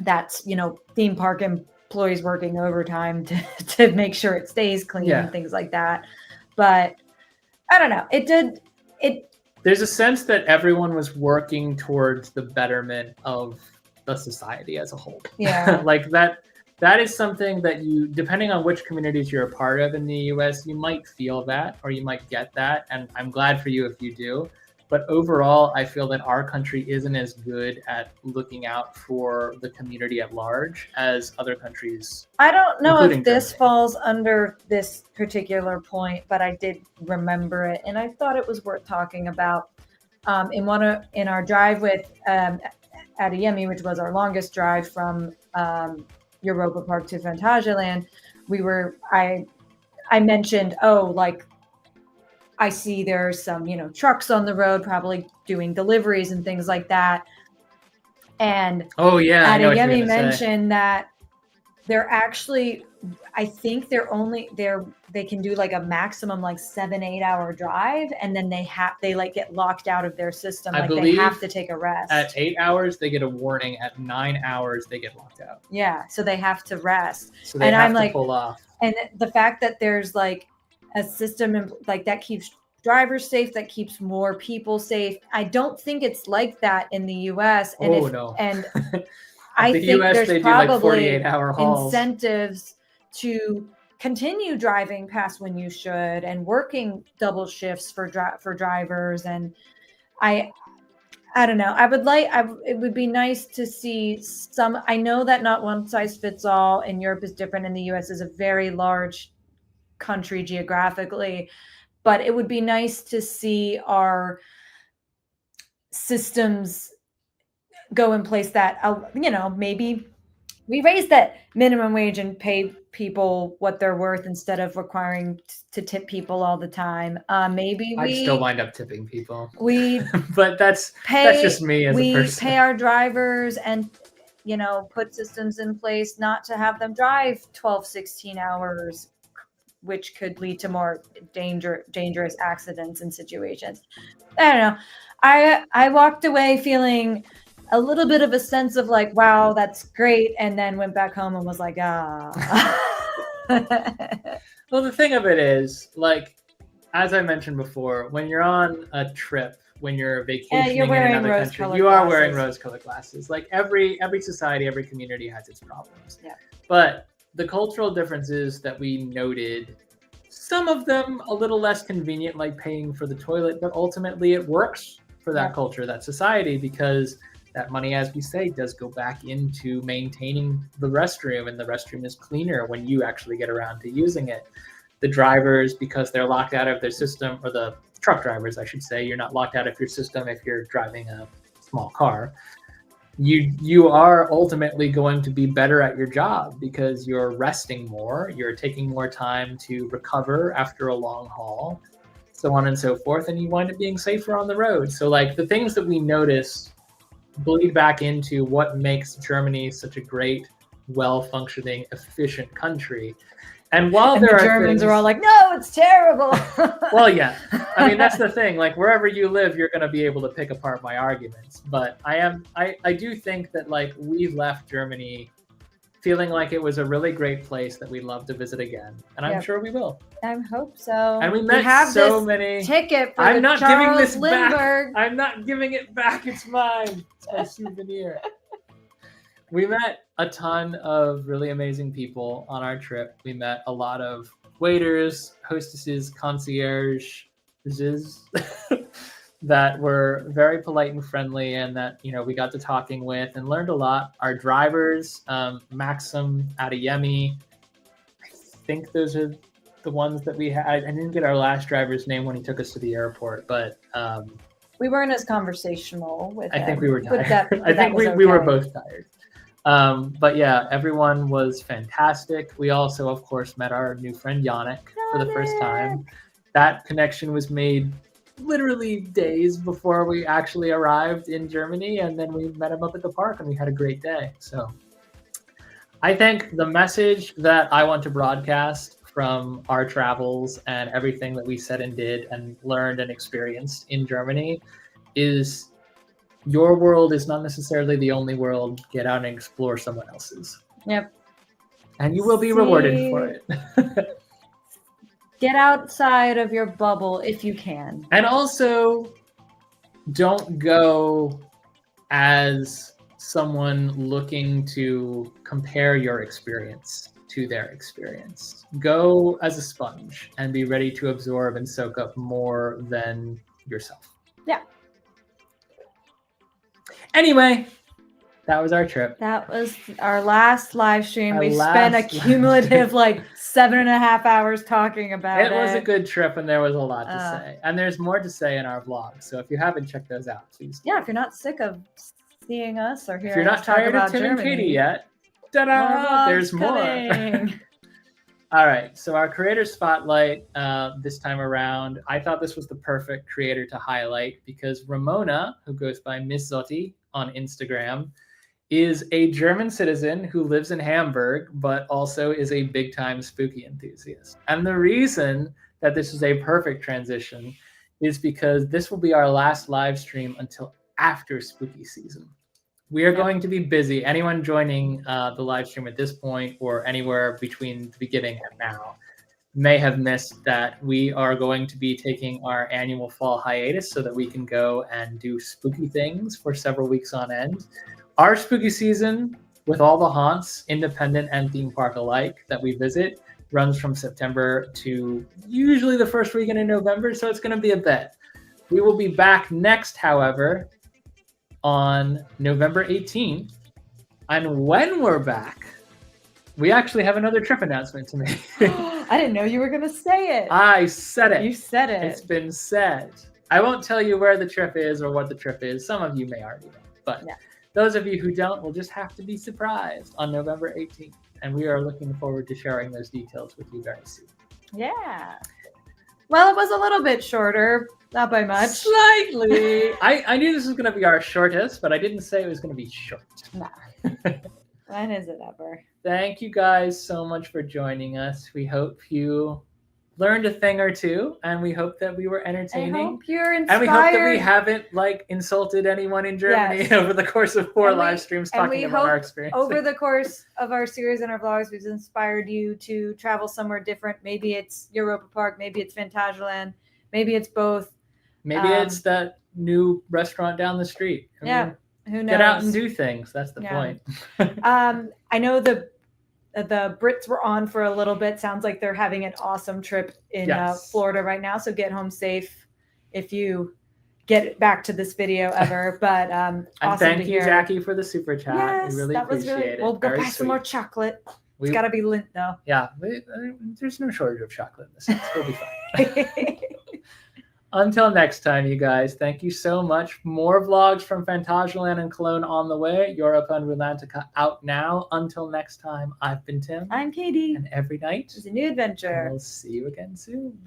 that's, theme park employees working overtime to make sure it stays clean and things like that. But I don't know. There's a sense that everyone was working towards the betterment of the society as a whole. Yeah. Like that is something that depending on which communities you're a part of in the US, you might feel that, or you might get that. And I'm glad for you if you do. But overall, I feel that our country isn't as good at looking out for the community at large as other countries. I don't know if this Germany. falls under this particular point, but I did remember it, and I thought it was worth talking about. In our drive with Adeyemi, which was our longest drive from Europa Park to Phantasialand, I mentioned, I see there's some, trucks on the road probably doing deliveries and things like that. And Adeyemi mentioned that they're actually, I think they can do like a maximum 7-8 hour drive, and then they get locked out of their system. They have to take a rest. At 8 hours, they get a warning. At 9 hours, they get locked out. Yeah, so they have to rest. So they have to pull off. And the fact that there's a system that keeps drivers safe, that keeps more people safe. I don't think it's like that in the US. And no. And I think US, there's probably 48-hour hauls. Incentives to continue driving past when you should, and working double shifts for drivers. And I don't know. It would be nice to see some. I know that not one size fits all, and Europe is different, and the US is a very large country geographically, but it would be nice to see our systems go in place that, maybe we raise that minimum wage and pay people what they're worth instead of requiring to tip people all the time. Maybe I'd still wind up tipping people. But that's just me as a person. We pay our drivers and, put systems in place not to have them drive 12, 16 hours, which could lead to more dangerous accidents and situations. I don't know. I walked away feeling a little bit of a sense of wow, that's great. And then went back home and was like, Well, the thing of it is, as I mentioned before, when you're on a trip, when you're vacationing in another country, you are wearing rose-colored glasses. Every society, every community has its problems. Yeah. But the cultural differences that we noted, some of them a little less convenient, like paying for the toilet, but ultimately it works for that culture, that society, because that money, as we say, does go back into maintaining the restroom, and the restroom is cleaner when you actually get around to using it. The drivers, because they're locked out of their system, or the truck drivers, I should say, you're not locked out of your system if you're driving a small car. You are ultimately going to be better at your job because you're resting more, you're taking more time to recover after a long haul, so on and so forth, and you wind up being safer on the road. So the things that we notice bleed back into what makes Germany such a great, well-functioning, efficient country. And while the Germans are all like, no, it's terrible. Well, yeah. I mean, that's the thing. Wherever you live, you're going to be able to pick apart my arguments. But I do think that we left Germany feeling like it was a really great place that we'd love to visit again. And I'm sure we will. I hope so. And we met so many. Ticket for I'm not giving this Lindbergh. back. I'm not giving it back. It's mine. It's my souvenir. We met a ton of really amazing people on our trip. We met a lot of waiters, hostesses, concierges that were very polite and friendly, and that we got to talking with and learned a lot. Our drivers, Maxim, Adeyemi, I think those are the ones that we had. I didn't get our last driver's name when he took us to the airport, but we weren't as conversational with him. I think we were tired. I think we were both tired. But yeah, everyone was fantastic. We also, of course, met our new friend Yannick for the first time. That connection was made literally days before we actually arrived in Germany, and then we met him up at the park and we had a great day. So I think the message that I want to broadcast from our travels and everything that we said and did and learned and experienced in Germany is your world is not necessarily the only world. Get out and explore someone else's. Yep. And you will be rewarded for it. Get outside of your bubble if you can. And also, don't go as someone looking to compare your experience to their experience. Go as a sponge and be ready to absorb and soak up more than yourself. Yeah. Anyway, that was our trip. That was our last live stream. Our We last spent a live cumulative like 7.5 hours talking about it. It was a good trip and there was a lot to say. And there's more to say in our vlog. So if you haven't checked those out, please. Yeah, if you're not sick of seeing us or If hearing you're not us talk tired about of Tim Germany, and Katie yet, ta-da! There's more. All right, so our creator spotlight this time around, I thought this was the perfect creator to highlight because Ramona, who goes by Miss Zotti on Instagram, is a German citizen who lives in Hamburg, but also is a big-time spooky enthusiast. And the reason that this is a perfect transition is because this will be our last live stream until after spooky season. We are going to be busy. Anyone joining the live stream at this point or anywhere between the beginning and now may have missed that we are going to be taking our annual fall hiatus so that we can go and do spooky things for several weeks on end. Our spooky season, with all the haunts, independent and theme park alike, that we visit, runs from September to usually the first weekend in November, so it's going to be a bit. We will be back next, however, on November 18th. And when we're back, we actually have another trip announcement to make. I didn't know you were going to say it. I said it. You said it. It's been said. I won't tell you where the trip is or what the trip is. Some of you may already know. But those of you who don't will just have to be surprised on November 18th. And we are looking forward to sharing those details with you very soon. Yeah. Well, it was a little bit shorter. Not by much. Slightly. I knew this was going to be our shortest, but I didn't say it was going to be short. Nah. When is it ever? Thank you guys so much for joining us. We hope you learned a thing or two, and we hope that we were entertaining. I hope you're inspired. And we hope that we haven't insulted anyone in Germany over the course of 4 live streams talking about our experience. Over the course of our series and our vlogs, we've inspired you to travel somewhere different. Maybe it's Europa Park, maybe it's Phantasialand, maybe it's both. Maybe it's that new restaurant down the street. Yeah, who knows? Get out and do things. That's the point. I know the Brits were on for a little bit. Sounds like they're having an awesome trip in Florida right now. So get home safe if you get back to this video ever. But and awesome thank you, Jackie, for the super chat. Yes, we really appreciate it. We'll go buy some more chocolate. It's got to be Lindt, though. Yeah, there's no shortage of chocolate in this sense. We'll be fine. Until next time, you guys, thank you so much. More vlogs from Phantasialand and Cologne on the way. Europa and Rulantica out now. Until next time, I've been Tim. I'm Katie. And every night is a new adventure. We'll see you again soon.